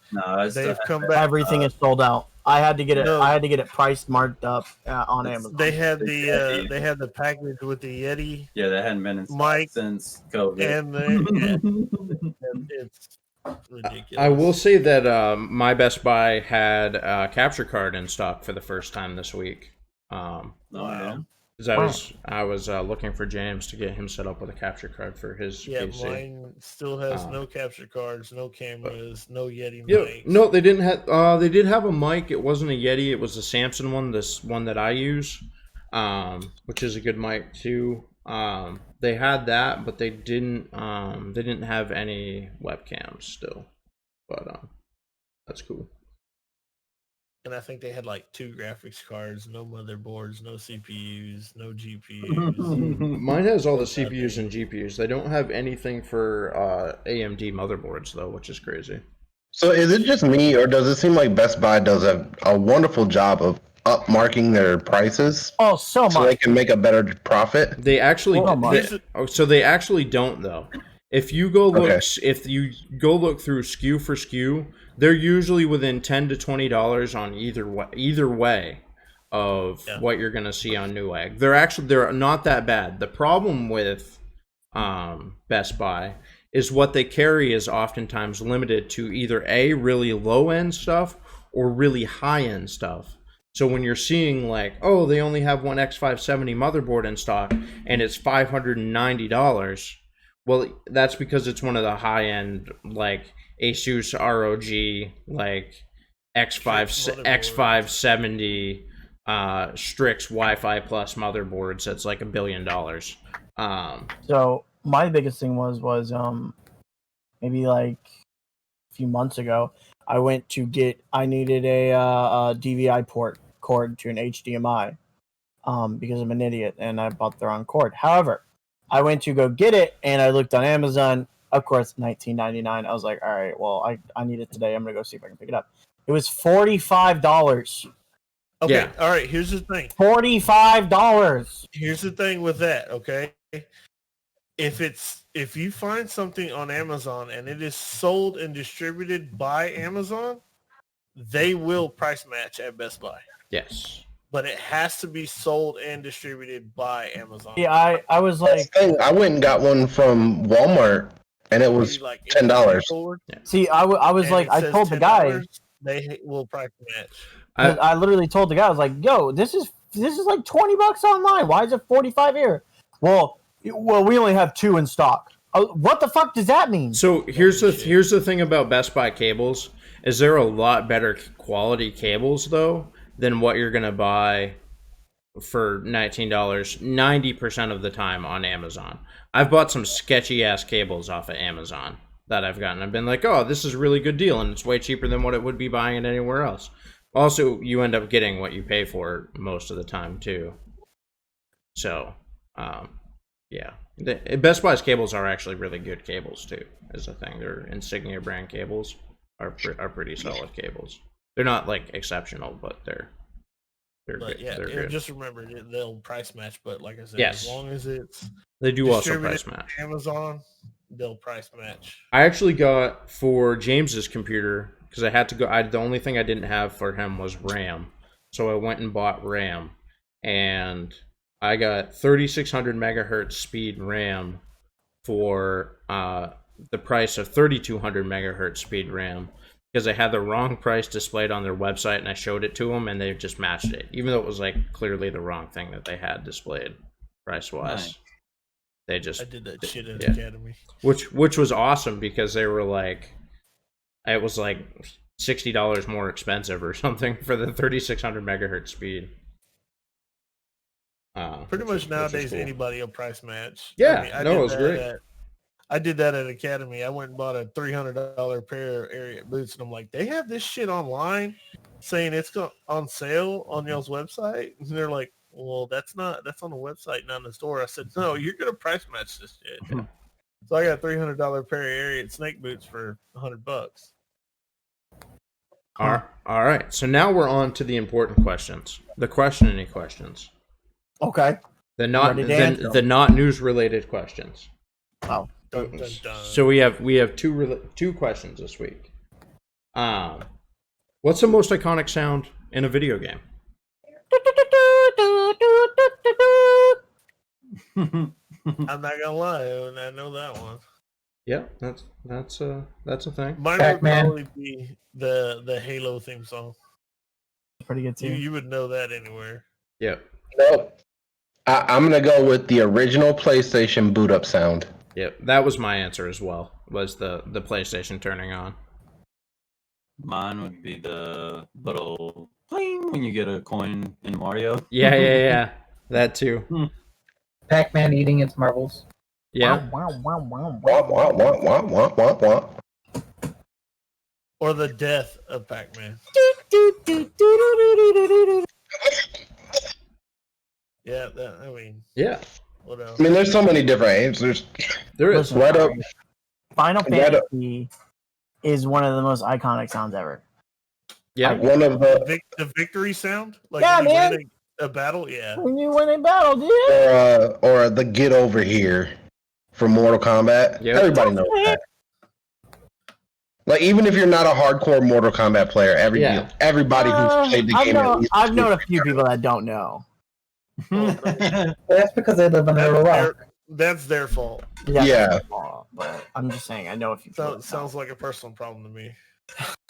they've come back. Everything is sold out. I had to get it. I had to get it priced, marked up on Amazon. They had the package with the Yeti. Yeah, that hadn't been in mic since COVID. And it's ridiculous. I will say that my Best Buy had a capture card in stock for the first time this week. Wow. Because I was looking for James to get him set up with a capture card for his PC. Mine still has no capture cards, no cameras, no Yeti Yeah, mics. no, they didn't have. They did have a mic. It wasn't a Yeti. It was a Samson one. This one that I use, which is a good mic too. They had that, but they didn't. They didn't have any webcams still. But that's cool. And I think they had like 2 graphics cards, no motherboards, no CPUs, no GPUs. Mine has all the CPUs and GPUs. They don't have anything for AMD motherboards though, which is crazy. So is it just me, or does it seem like Best Buy does a wonderful job of upmarking their prices? Oh, so much. So they can make a better profit? They actually they actually don't though. If you go look, if you go look through SKU for SKU, they're usually within $10 to $20 on either way of what you're gonna see on Newegg. They're not that bad. The problem with Best Buy is what they carry is oftentimes limited to either A, really low end stuff, or really high end stuff. So when you're seeing like, oh, they only have one X570 motherboard in stock and it's $590. Well, that's because it's one of the high-end, like, Asus ROG, like, X570 Strix Wi-Fi Plus motherboards that's like $1 billion. So my biggest thing was maybe like a few months ago, I needed a DVI port cord to an HDMI because I'm an idiot and I bought the wrong cord. However, I went to go get it, and I looked on Amazon. Of course, $19.99. I was like, all right, well, I need it today. I'm going to go see if I can pick it up. It was $45. Okay, all right, here's the thing. $45. Here's the thing with that, okay? If you find something on Amazon and it is sold and distributed by Amazon, they will price match at Best Buy. Yes. But it has to be sold and distributed by Amazon. Yeah, I was like, I went and got one from Walmart, and it was $10. See, I was like, I told the guy they will price match. I literally told the guy, I was like, yo, this is like $20 online. Why is it 45 here? Well, we only have 2 in stock. What the fuck does that mean? So here's the thing about Best Buy cables is they're a lot better quality cables though than what you're gonna buy for $19 90% of the time on Amazon. I've bought some sketchy ass cables off of Amazon that I've gotten. I've been like, oh, this is a really good deal, and it's way cheaper than what it would be buying it anywhere else. Also, you end up getting what you pay for most of the time too. So, yeah. Best Buy's cables are actually really good cables too. Is the thing. Their Insignia brand cables are pretty solid cables. They're not like exceptional, but they're But good. yeah, They're good. just remember they'll price match. But like I said, Yes. as long as it's They do also distributed price match. Amazon, they'll price match. I actually got for James's computer because I had to go. The only thing I didn't have for him was RAM, so I went and bought RAM, and I got 3600 megahertz speed RAM for the price of 3200 megahertz speed RAM because I had the wrong price displayed on their website, and I showed it to them, and they just matched it, even though it was like clearly the wrong thing that they had displayed price wise. Nice. I They just did that shit at yeah. Academy. which was awesome because they were like, it was like $60 more expensive or something for the 3600 megahertz speed. Pretty much nowadays, cool. anybody will price match. Yeah, I no, did it was that great. I did that at Academy. I went and bought a $300 pair of Ariat boots, and I'm like, they have this shit online saying it's on sale on y'all's website, and they're like, well, that's on the website, not in the store. I said, no, you're gonna price match this shit. So I got a $300 pair of Ariat snake boots for $100. All right. So now we're on to the important questions. The questioning questions. Okay. The not Ready to answer. the not news related questions. Oh. Dun, dun, dun. So we have two questions this week. What's the most iconic sound in a video game? I'm not gonna lie, I know that one. Yeah, that's a thing. Mine Pac-Man. would probably be the Halo theme song. Pretty good too. You would know that anywhere. Yeah. No, I'm gonna go with the original PlayStation boot up sound. Yep, that was my answer as well. Was the PlayStation turning on? Mine would be the little pling when you get a coin in Mario. Yeah. That too. Pac-Man eating its marbles. Yeah. Wow, wow, wow, Womp, wow. womp, womp, womp, womp, womp, womp. Or the death of Pac-Man. Yeah, I mean, Yeah. what else? I mean, there's so many different answers. There is. Listen, Right up. Final Right up. Fantasy is one of the most iconic sounds ever. Yeah. One of the The victory sound? Like Yeah, when you man. win a battle? Yeah. When you win a battle, dude. or the get over here from Mortal Kombat. Yep. Everybody knows that. Like even if you're not a hardcore Mortal Kombat player, everybody who's played the game at least I've known a few people that don't know. That's because they live under a rock. That's their fault. Yeah. But I'm just saying, I know a few people. that Sounds don't. like a personal problem to me.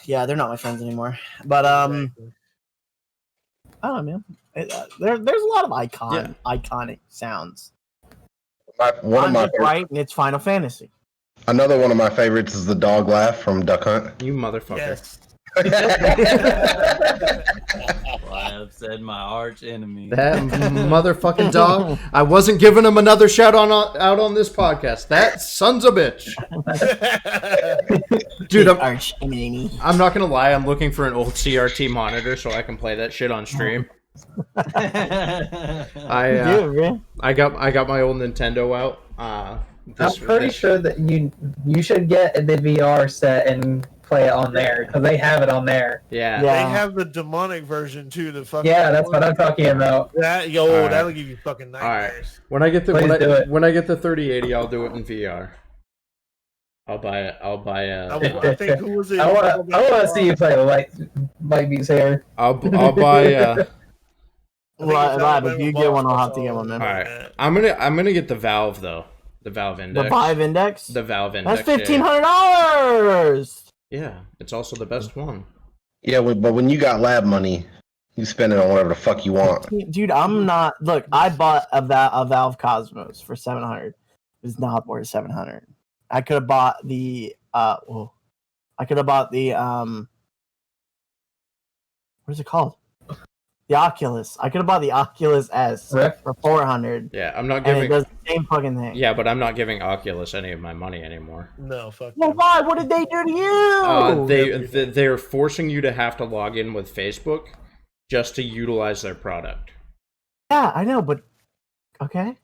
Yeah, they're not my friends anymore. But Exactly. I don't know, man. There's a lot of iconic sounds. One of I'm my just right, and it's Final Fantasy. another one of my favorites is the dog laugh from Duck Hunt. You motherfucker. Yes. I have said my arch enemy. That motherfucking dog. I wasn't giving him another shout out on this podcast. That son's a bitch. Dude, I'm not gonna lie. I'm looking for an old CRT monitor so I can play that shit on stream. I got my old Nintendo out. I'm pretty sure that you should get the VR set and play it on there because they have it on there. Yeah. They have the demonic version too. The fucking Yeah, that's what I'm talking about. That All right. that'll give you fucking All right. nightmares. When I get the Please do it. when I get the 3080, I'll do it in VR. I'll buy it. I think who was it? I want to see you play Light Beats Hair. I'll buy. Well, if you get one, I'll have to get one then. All right. I'm gonna get the Valve though. The Valve Index. The Vive Index? The Valve Index. That's $1,500. Yeah, it's also the best one. Yeah, but when you got lab money, you spend it on whatever the fuck you want. Dude, I'm not. Look, I bought a Valve Cosmos for $700. It was not worth $700. I could have bought the. What is it called? The Oculus. I could have bought the Oculus S Rift? for $400. Yeah, I'm not And it giving. does the same fucking thing. Yeah, but I'm not giving Oculus any of my money anymore. No, fuck. Well, them. why? What did they do to you? They're forcing you to have to log in with Facebook just to utilize their product. Yeah, I know, but okay.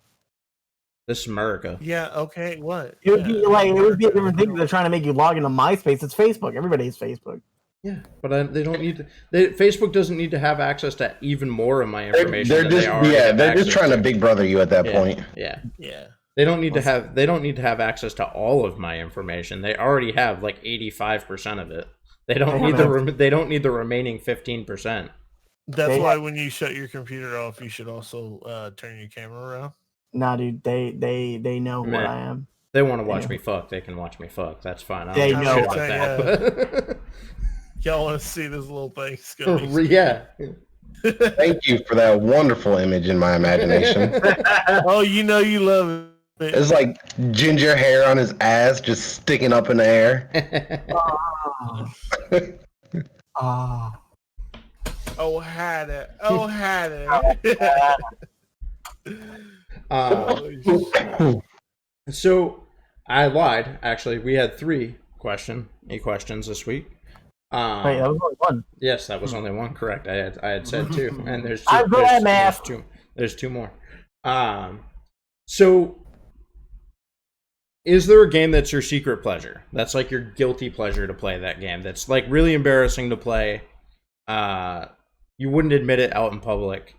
This is America. Yeah. Okay. What? It would be Yeah. like it would be a different thing. If they're trying to make you log into MySpace. It's Facebook. Everybody has Facebook. Yeah, but they don't need to. Facebook doesn't need to have access to even more of my information. They're than just they already have they're just access trying to Big Brother you at that Yeah, point. Yeah. Yeah. They don't need to have. They don't need to have access to all of my information. They already have like 85% of it. They don't need they don't need the remaining 15%. That's why when you shut your computer off, you should also turn your camera around. Nah, dude, they know what I am. They want to watch me fuck. They can watch me fuck. That's fine. I They don't know shit what about that. Y'all want to see this little thing? Yeah. Thank you for that wonderful image in my imagination. Oh, you know you love it. It's like ginger hair on his ass just sticking up in the air. Ah. Oh, had it. Oh, had it. So I lied. Actually, we had 3 questions this week. Wait, that was only one. Yes, that was only one. Correct. I had said 2, and there's 2. I'm good at math. There's 2 more. So is there a game that's your secret pleasure? That's like your guilty pleasure to play that game. That's like really embarrassing to play. You wouldn't admit it out in public.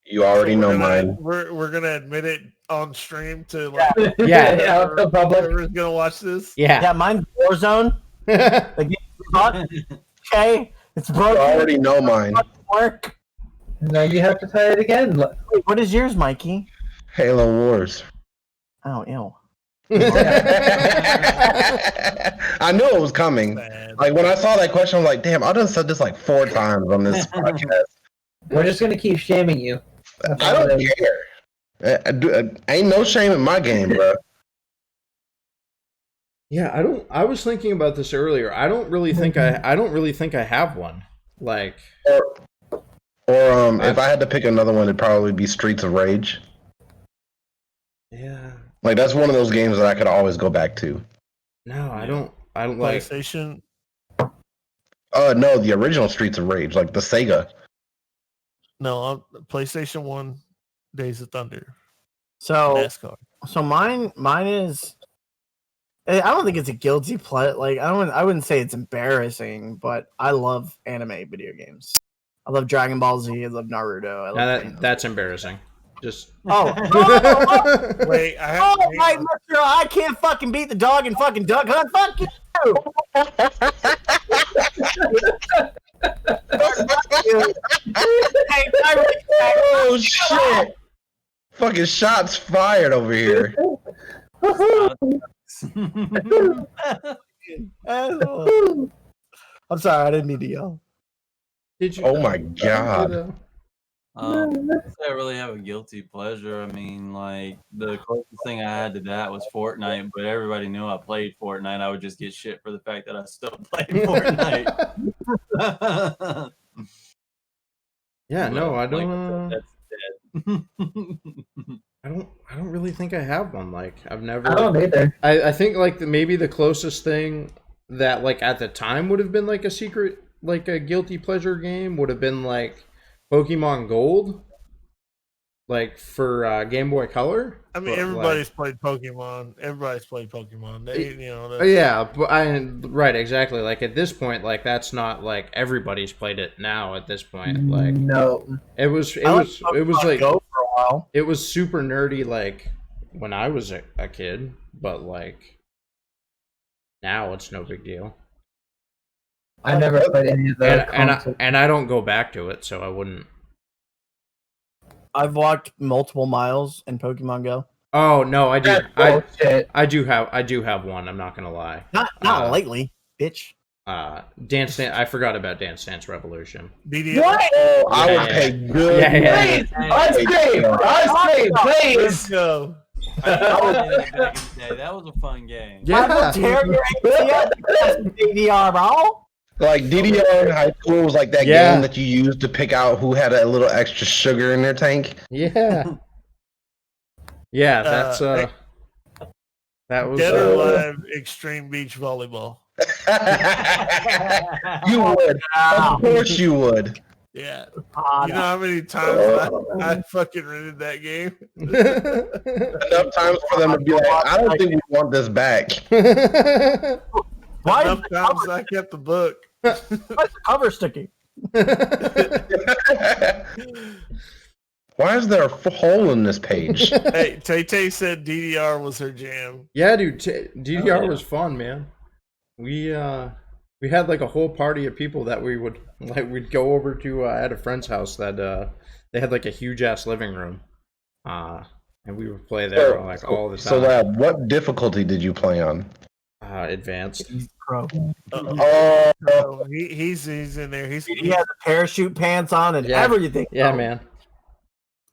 You already know mine. We're gonna admit it on stream to like Yeah. whoever's gonna watch this. Yeah. Mine's Warzone. Like, okay, it's broken. You already know mine. Work. No, you have to try it again. Wait, what is yours, Mikey? Halo Wars. Oh, ew. I knew it was coming. Like when I saw that question, I'm like, damn, I done said this like 4 times on this podcast. We're just gonna keep shaming you. I don't care. Ain't no shame in my game, bro. Yeah, I was thinking about this earlier. I don't really think I have one. Like Or if I had to pick another one, it'd probably be Streets of Rage. Yeah. Like that's one of those games that I could always go back to. No, I don't like PlayStation. No, the original Streets of Rage, like the Sega. No, on PlayStation 1, Days of Thunder. So NASCAR. So mine is. I don't think it's a guilty pleasure. Like I wouldn't say it's embarrassing, but I love anime video games. I love Dragon Ball Z. I love Naruto. I love that's embarrassing. Just no. Wait, I have right, Mister. I can't fucking beat the dog and fucking duck hunt. Fuck you. Oh shit! Fucking shots fired over here. I'm sorry, I didn't need to yell. Did you? Oh my god! I really have a guilty pleasure. I mean, like the closest thing I had to that was Fortnite, but everybody knew I played Fortnite. I would just get shit for the fact that I still played Fortnite. Yeah, no, I don't. That's dead. I don't really think I have one. Like I've never. I don't either. I think like maybe the closest thing that like at the time would have been like a secret, like a guilty pleasure game would have been like Pokemon Gold, like for Game Boy Color. I mean, everybody's played Pokemon. Everybody's played Pokemon. They, yeah, but right, exactly. Like at this point, like that's not like everybody's played it now. At this point, like no, it was like Go for a while. It was super nerdy, like when I was a kid, but like now it's no big deal. I never played any of the And I don't go back to it, so I wouldn't. I've walked multiple miles in Pokemon Go. Oh no, I do. bullshit. I do have one. I'm not gonna lie. Not lately, bitch. Dance Dance. I forgot about Dance Dance Revolution. BDS. What? Oh, I would pay good. Yeah. Ice cream, please. Let's go. I played that back in the day. That was a fun game. I will tear your ACL because of DDR, bro. Like DDR in high school was like that Yeah. game that you used to pick out who had a little extra sugar in their tank. Yeah. Yeah, that's that was Dead or Alive Extreme Beach Volleyball. You would. Of course you would. Yeah. Ah, You no. know how many times I fucking rented that game? Enough times for them to be like, I don't think we want this back. Why is Enough times I kept the book. why is the cover sticky? Why is there a hole in this page? Hey, Tay said DDR was her jam. Yeah, dude, DDR was fun, man. We had like a whole party of people that we'd go over to at a friend's house that they had like a huge ass living room, and we would play there like all the time. So, Lab, what difficulty did you play on? Advanced. Pro. Oh, He's in there. He had the parachute pants on and Yeah. everything. Yeah, man.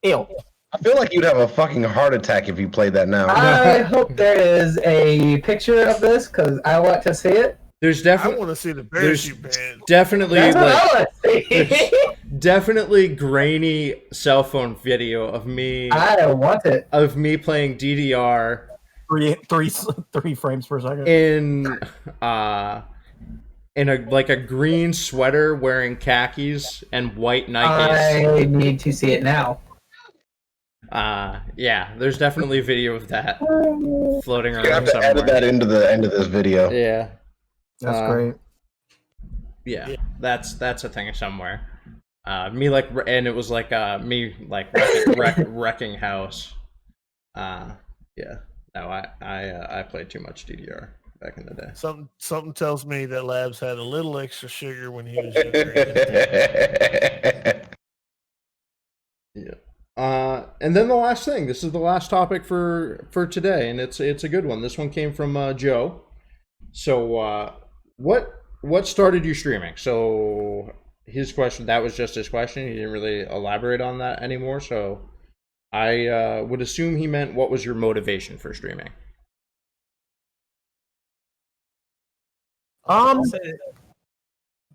Ew. I feel like you'd have a fucking heart attack if you played that now. I hope there is a picture of this because I want to see it. There's I definitely want to see the parachute pants. definitely That's what like I want to see. definitely grainy cell phone video of me I want it. playing DDR Three frames per second. in a like a green sweater wearing khakis and white Nikes. I need to see it now. Yeah, there's definitely a video of that floating You around have to somewhere. edit that into the end of this video. Yeah. That's great. Yeah, that's a thing somewhere. Me like, and it was like me like wrecking house. Yeah. No, I played too much DDR back in the day. Something tells me that Labs had a little extra sugar when he was younger. Yeah. And then the last thing. This is the last topic for today, and it's a good one. This one came from Joe. So, what started you streaming? So his question, that was just his question. He didn't really elaborate on that anymore. So I would assume he meant, what was your motivation for streaming?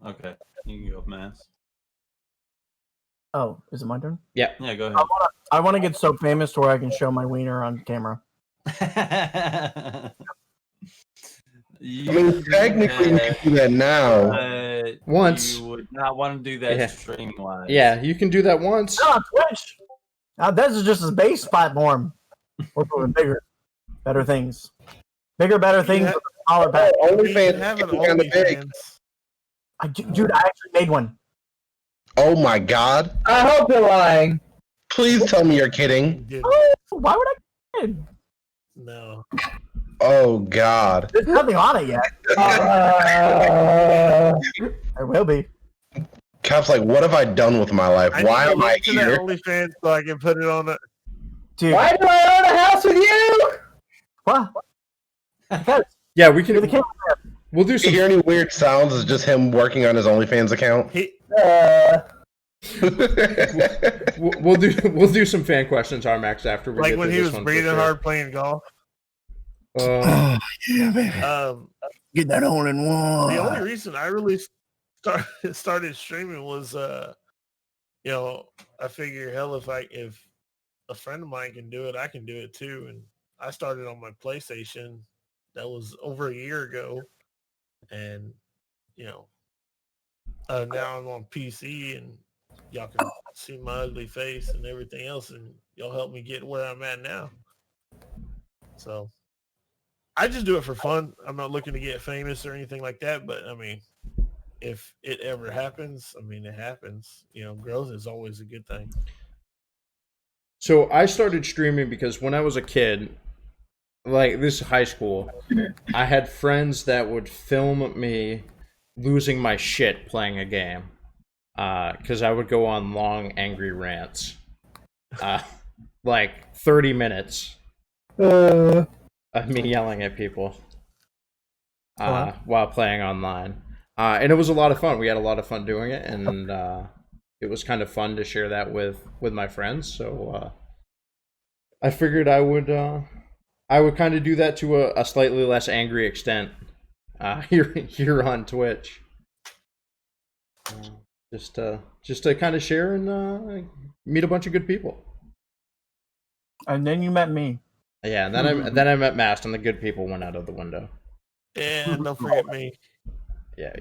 Okay, you can go, Mass. Oh, is it my turn? Yeah. Yeah, go I want to get so famous to where I can show my wiener on camera. ahead. I mean, technically, you can do that now. Once. You would not want to do that Yeah. streaming wise. Yeah, you can do that once. No, on Twitch. Now this is just a base platform. We're doing bigger, better things. Bigger, better things with a smaller back. OnlyFans have an is kind of big. OnlyFans. Dude, I actually made one. Oh my god! I hope you're lying. Please tell me you're kidding. Did- Oh, why would I? Kid? No. Oh god! There's nothing on it yet. There will be. Cap's like, what have I done with my life? I Why need to am I get to that here? OnlyFans so I can put it on the. Dude, Why do I own a house with you? what? Because Yeah, we you're the can. camera. We'll do If you some. hear any weird sounds, it's just him working on his OnlyFans account. We'll do some fan questions, Armax, after we Like get when to he this was one for breathing sure. hard playing golf. Uh, Yeah, baby. Get that hole in one. The only reason I really started streaming was, I figure, hell, if a friend of mine can do it, I can do it too. And I started on my PlayStation. That was over a year ago, and now I'm on PC, and y'all can see my ugly face and everything else, and y'all help me get where I'm at now. So I just do it for fun. I'm not looking to get famous or anything like that, but I mean, if it ever happens, I mean, it happens. Growth is always a good thing. So I started streaming because when I was a kid, like this is high school, I had friends that would film me losing my shit playing a game. Because I would go on long, angry rants. Like 30 minutes of me yelling at people while playing online. And it was a lot of fun. We had a lot of fun doing it, and it was kind of fun to share that with my friends. So I figured I would kind of do that to a slightly less angry extent here on Twitch. Just to kind of share and meet a bunch of good people. And then you met me. Yeah, and then I met Mast, and the good people went out of the window. And don't forget me. Yeah,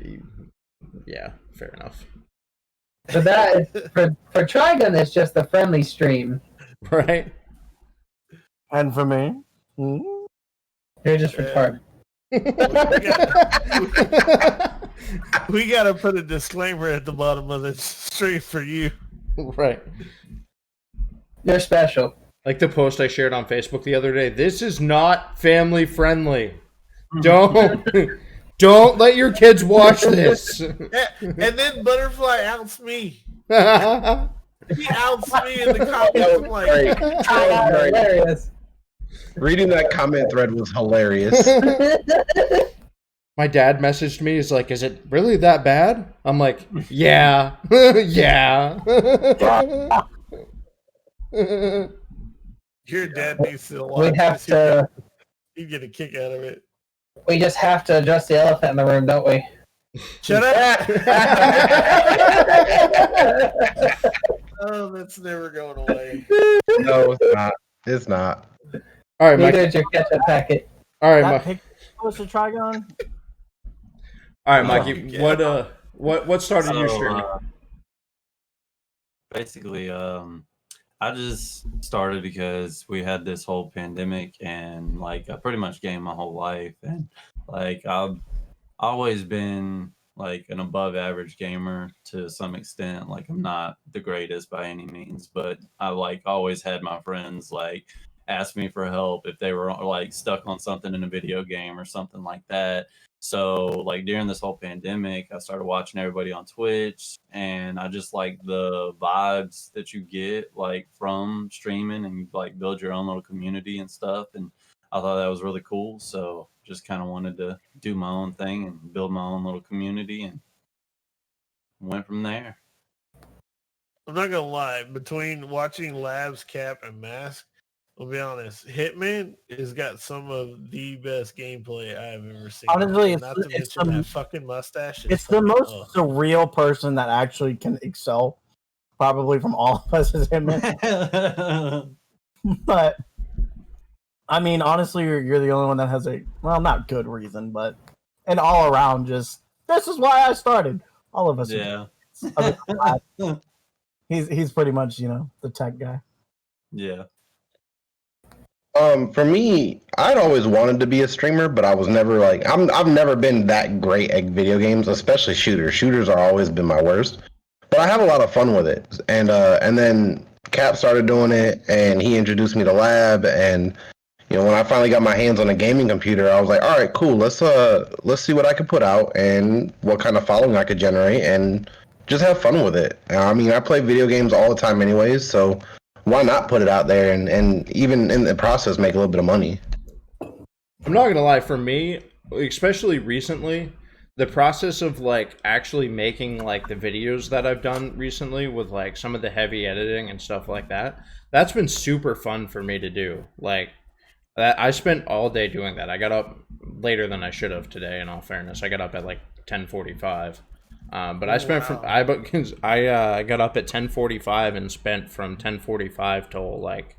yeah, fair enough. So that is, for Trigun, it's just a friendly stream. Right. And for me, You're just retarded. We gotta put a disclaimer at the bottom of the stream for you. Right. You're special. Like the post I shared on Facebook the other day. This is not family friendly. Don't let your kids watch this. And then Butterfly outs me. He outs me in the That comments. was I'm like, great. That was great. Hilarious. Reading that comment thread was hilarious. My dad messaged me. He's like, "Is it really that bad?" I'm like, "Yeah, yeah." your dad needs to watch We have this. to. You get a kick out of it. We just have to address the elephant in the room, don't we? Shut up. Oh, that's never going away. No, it's not. It's not. All right, Neither Mike. is your ketchup packet. All right, that Mike. picture was a Trigon. All right, Mikey. yeah. What started your So, stream? basically, I just started because we had this whole pandemic, and like I pretty much gamed my whole life, and like I've always been like an above average gamer to some extent. Like I'm not the greatest by any means, but I like always had my friends like ask me for help if they were like stuck on something in a video game or something like that. So like during this whole pandemic, I started watching everybody on Twitch, and I just like the vibes that you get like from streaming, and you like build your own little community and stuff. And I thought that was really cool. So just kind of wanted to do my own thing and build my own little community, and went from there. I'm not gonna lie. Between watching Labs, Cap, and Mask, I'll be honest. Hitman has got some of the best gameplay I have ever seen. Honestly, And not to it's mention the- that fucking mustache. It's the fucking- most ugh. surreal person that actually can excel, probably from all of us as him. But I mean, honestly, you're the only one that has a not good reason, but an all around just this is why I started. All of us. Yeah. He's pretty much the tech guy. Yeah. For me, I'd always wanted to be a streamer, but I was never like I've never been that great at video games, especially shooters. Shooters are always been my worst. But I have a lot of fun with it. And then Cap started doing it, and he introduced me to Lab, and when I finally got my hands on a gaming computer, I was like, all right, cool, let's see what I could put out and what kind of following I could generate and just have fun with it. I mean, I play video games all the time anyways, so why not put it out there and even in the process make a little bit of money? I'm not gonna lie, for me, especially recently, the process of like actually making like the videos that I've done recently with like some of the heavy editing and stuff like that, that's been super fun for me to do. Like I spent all day doing that. I got up later than I should have today, in all fairness. I got up at like 10:45. But I spent I got up at 10:45 and spent from 10:45 till like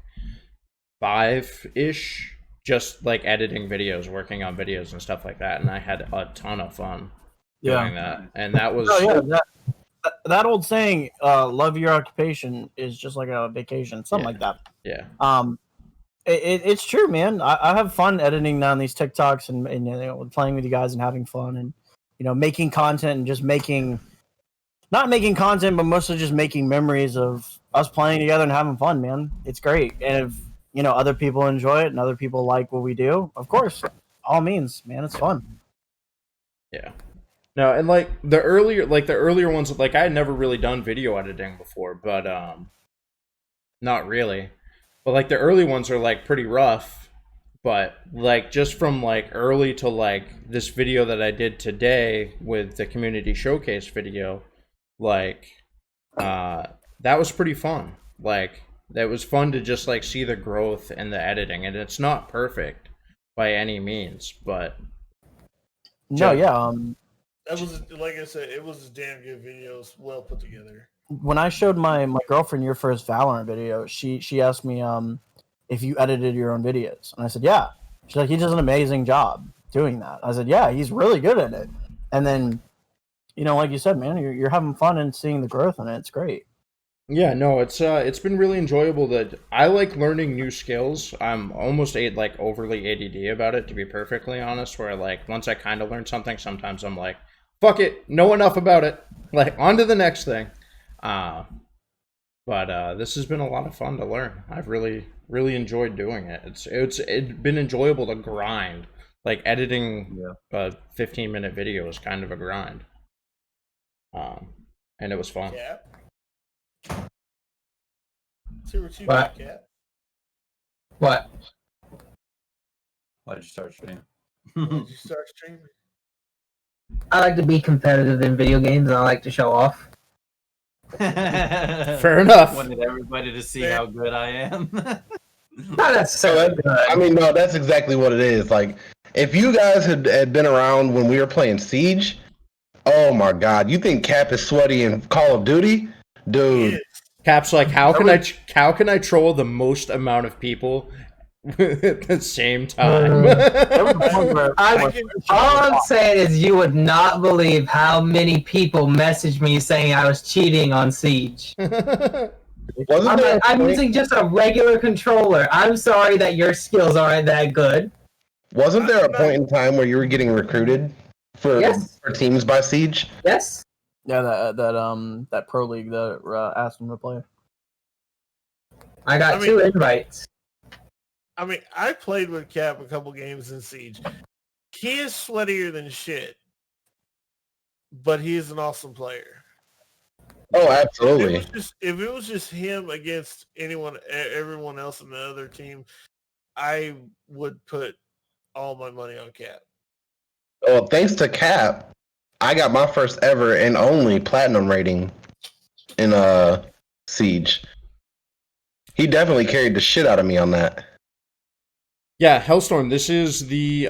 5-ish just like editing videos, working on videos and stuff like that, and I had a ton of fun doing that. And that was that old saying, love your occupation is just like a vacation, something like that. Yeah. It's true, man. I have fun editing down these TikToks and playing with you guys and having fun and making content and just not making content, but mostly just making memories of us playing together and having fun, man. It's great. And if other people enjoy it and other people like what we do, of course, all means, man, it's fun. Yeah. No, and like the earlier ones, like I had never really done video editing before, but not really. But like the early ones are like pretty rough, but like just from like early to like this video that I did today with the community showcase video, like that was pretty fun. Like that was fun to just like see the growth in the editing, and it's not perfect by any means, but No, yeah. That was, like I said, it was a damn good video. It's well put together. When I showed my girlfriend your first Valorant video, she asked me if you edited your own videos, and I said yeah. She's like, he does an amazing job doing that. I said yeah, he's really good at it. And then like you said, man, you're having fun and seeing the growth in it. It's great. Yeah, no, it's been really enjoyable. That I like learning new skills. I'm almost like overly ADD about it, to be perfectly honest. Where like once I kind of learn something, sometimes I'm like, fuck it, know enough about it. Like on to the next thing. But this has been a lot of fun to learn. I've really enjoyed doing it. It's been enjoyable to grind. Like editing a 15-minute video is kind of a grind. And it was fun. Yeah. See what you What? got, Cat. What? Why'd you start streaming? Did you start streaming? I like to be competitive in video games, and I like to show off. Fair enough. Wanted everybody to see how good I am. Not necessarily good. I mean, no, that's exactly what it is. Like, if you guys had been around when we were playing Siege, oh my God, you think Cap is sweaty in Call of Duty, dude? Cap's like, how can I troll the most amount of people at the same time? All I'm saying is you would not believe how many people messaged me saying I was cheating on Siege. I'm using just a regular controller. I'm sorry that your skills aren't that good. Wasn't there a point in time where you were getting recruited for Yes. teams by Siege? Yes. Yeah, that pro league that asked him to play. I got 2 invites. I mean, I played with Cap a couple games in Siege. He is sweatier than shit, but he is an awesome player. Oh, absolutely. If it was just him against everyone else in the other team, I would put all my money on Cap. Well, thanks to Cap, I got my first ever and only platinum rating in Siege. He definitely carried the shit out of me on that. Yeah, Hellstorm, this is the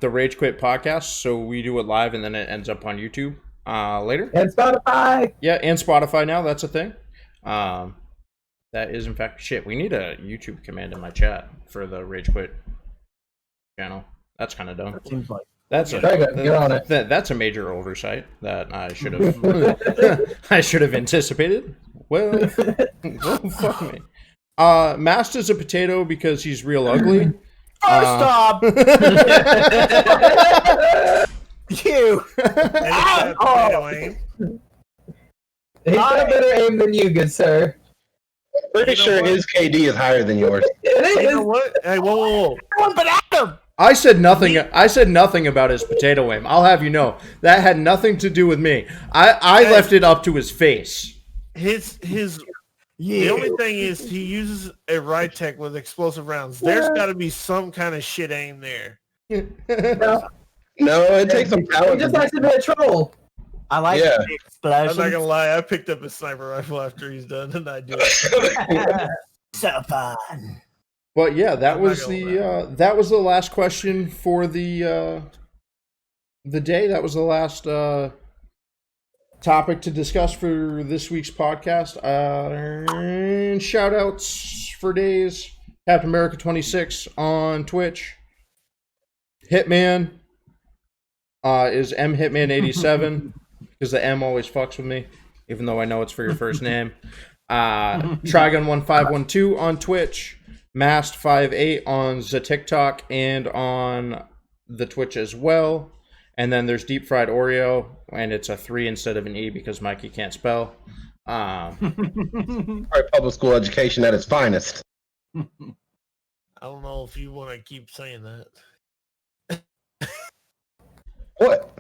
Rage Quit podcast, so we do it live and then it ends up on YouTube later. And Spotify. Yeah, and Spotify now, that's a thing. That is in fact shit. We need a YouTube command in my chat for the Rage Quit channel. That's kind of dumb. It seems like That's a major oversight that I should have anticipated. Well, fuck me. Mast is a potato because he's real ugly. Stop! You! He's got a better aim than you, good sir. Pretty sure his KD is higher than yours. You know what? Hey, whoa. But Adam! I said nothing about his potato aim. I'll have you know that had nothing to do with me. I left it up to his face. The only thing is he uses a Rytech with explosive rounds. There's got to be some kind of shit aim there. No, it takes some talent. He just likes to be a troll. I like I'm not gonna lie. I picked up a sniper rifle after he's done, and I do it. So fun. But yeah, that was the last question for the day. That was the last topic to discuss for this week's podcast. And shout outs for days. Captain America 26 on Twitch. Hitman is M Hitman 87 because the M always fucks with me, even though I know it's for your first name. Trigun 1512 on Twitch. Mast58 on the TikTok and on the Twitch as well. And then there's Deep Fried Oreo, and it's a 3 instead of an E because Mikey can't spell. Public school education at its finest. I don't know if you want to keep saying that. What?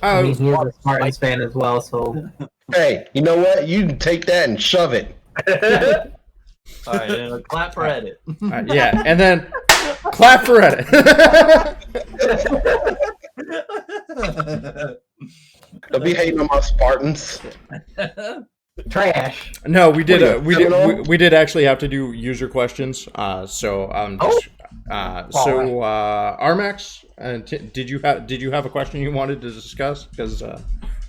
I mean, he is a Spartans fan as well, so... Hey, you know what? You can take that and shove it. All right, clap for edit. Yeah, and then clap for edit. Don't be hating on my Spartans. Trash. No, we did actually have to do user questions. Armax, did you have a question you wanted to discuss? Because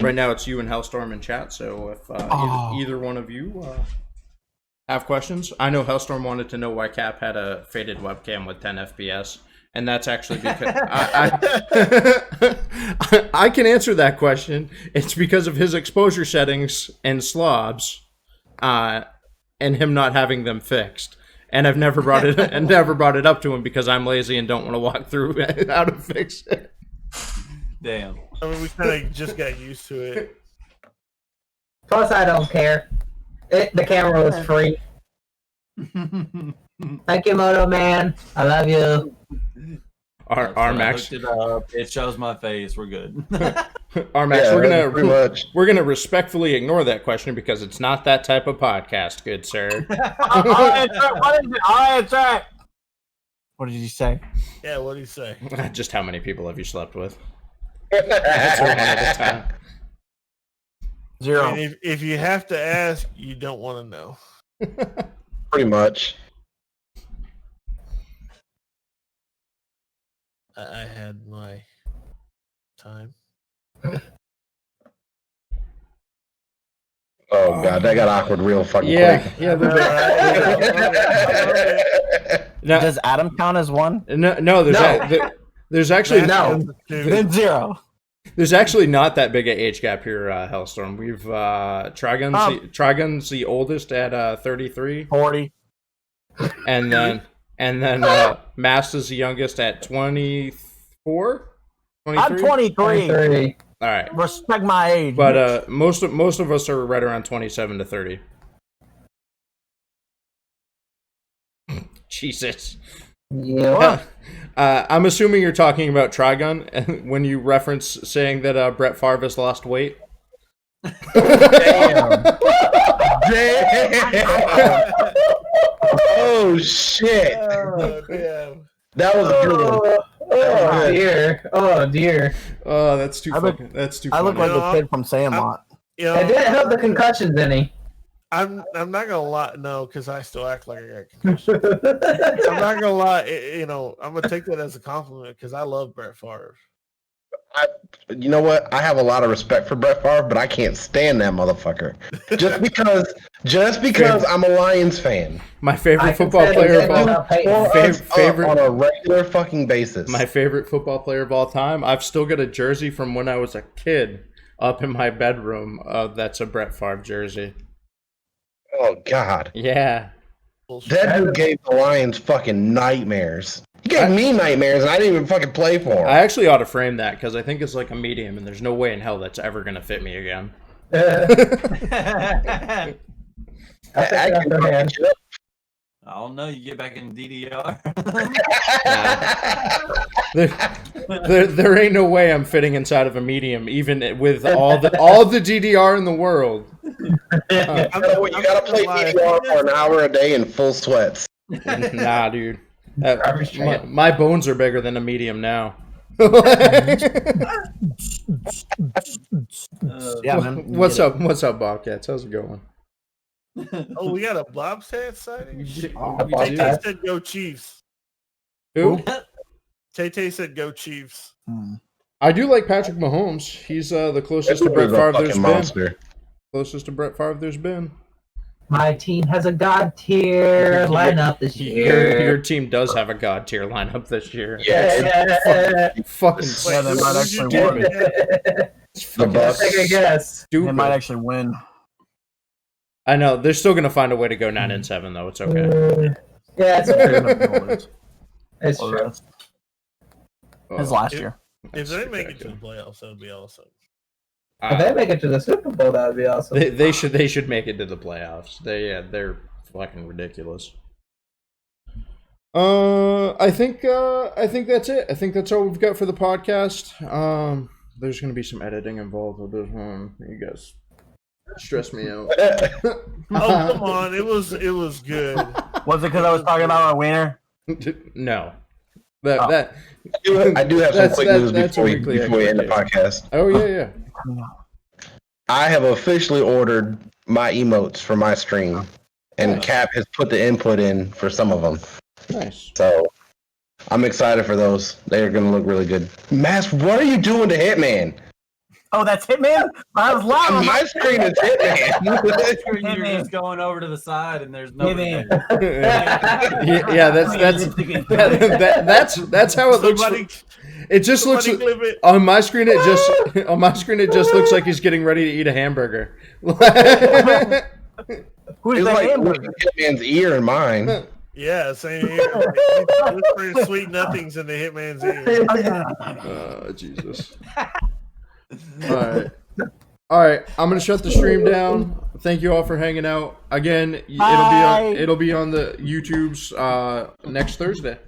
right now it's you and Hellstorm in chat. So if either one of you have questions, I know Hellstorm wanted to know why Cap had a faded webcam with 10 FPS, and that's actually because I can answer that question. It's because of his exposure settings and slobs, and him not having them fixed. And I've never brought it up to him because I'm lazy and don't want to walk through how to fix it. Damn. I mean, we kind of just got used to it. Plus, I don't care. The camera was free. Thank you, Moto Man. I love you. Our Max. Looked it up. It shows my face. We're good. Our Max. Yeah, we're gonna respectfully ignore that question because it's not that type of podcast, good sir. I'll answer it. What did you say? Yeah, what do you say? Just how many people have you slept with? Zero. I mean, if you have to ask, you don't want to know. Pretty much. I had my time. Oh god, that got awkward real fucking quick. Yeah. Does Adam count as one? No. There's actually Then zero. There's actually not that big an age gap here, Hellstorm. We've Trigun's the oldest at 33, 40, and then Mast is the youngest at 24. I'm 23. All right, Respect my age. but most of us are right around 27 to 30. Jesus. Yeah. I'm assuming you're talking about Trigun when you reference saying that Brett Favre has lost weight. Damn. Oh shit! Oh, damn. That was a good one. Oh dear. Oh dear. Oh, that's too look- fucking. That's too. I look funny. like the kid from Sandlot. You know, It didn't help the concussions any. I'm not gonna lie, no, because I still act like I got concussion. I'm not gonna lie, I'm gonna take that as a compliment because I love Brett Favre. You know what? I have a lot of respect for Brett Favre, but I can't stand that motherfucker. Just because I'm a Lions fan. My favorite football player of all On a regular fucking basis. My favorite football player of all time. I've still got a jersey from when I was a kid up in my bedroom. That's a Brett Favre jersey. Oh god. Yeah. That dude gave the Lions fucking nightmares. He gave me nightmares, and I didn't even fucking play for him. I actually ought to frame that because I think it's like a medium, and there's no way in hell that's ever gonna fit me again. I can fucking chill. I don't know. You get back in DDR. There ain't no way I'm fitting inside of a medium, even with all the DDR in the world. You gotta play DDR for an hour a day in full sweats. Nah, dude. My bones are bigger than a medium now. Yeah, man. What's up, Bobcats? How's it going? Oh, we got a Bobcat sighting? Oh, Tay said go Chiefs. Who? Tay said go Chiefs. I do like Patrick Mahomes. He's the closest to Brett Favre there's been. Closest to Brett Favre there's been. My team has a god tier lineup this year. Your team does have a god tier lineup this year. Yeah. Fucking Yeah, they might actually win. The Bucks. Take a guess. They might actually win. I know they're still gonna find a way to go 9-7 though. It's okay. Yeah, it's true. It's true. His last year. If they make it to the playoffs, that would be awesome. If they make it to the Super Bowl, that would be awesome. They should make it to the playoffs. They're fucking ridiculous. I think that's it. I think that's all we've got for the podcast. There's gonna be some editing involved with this one. You guys stress me out. Oh come on, it was good. Was it because I was talking about my wiener? No. I do have some quick news before we end the podcast. Oh yeah. I have officially ordered my emotes for my stream, and Cap has put the input in for some of them. Nice. So I'm excited for those. They're going to look really good. Mask, what are you doing to Hitman? Oh, that's Hitman? I was loud. On my screen is Hitman. You're man. just going over to the side and there's nobody man. there. Yeah, that's how it looks. Somebody, It just looks somebody clip it. on my screen. It just looks like he's getting ready to eat a hamburger. Who's It's the like hamburger? Hitman's ear in mine. Yeah, same here. Like, he's whispering sweet nothings in the Hitman's ear. Oh, Jesus. All right. I'm gonna shut the stream down. Thank you all for hanging out. Again, Bye. it'll be on the YouTube's next Thursday.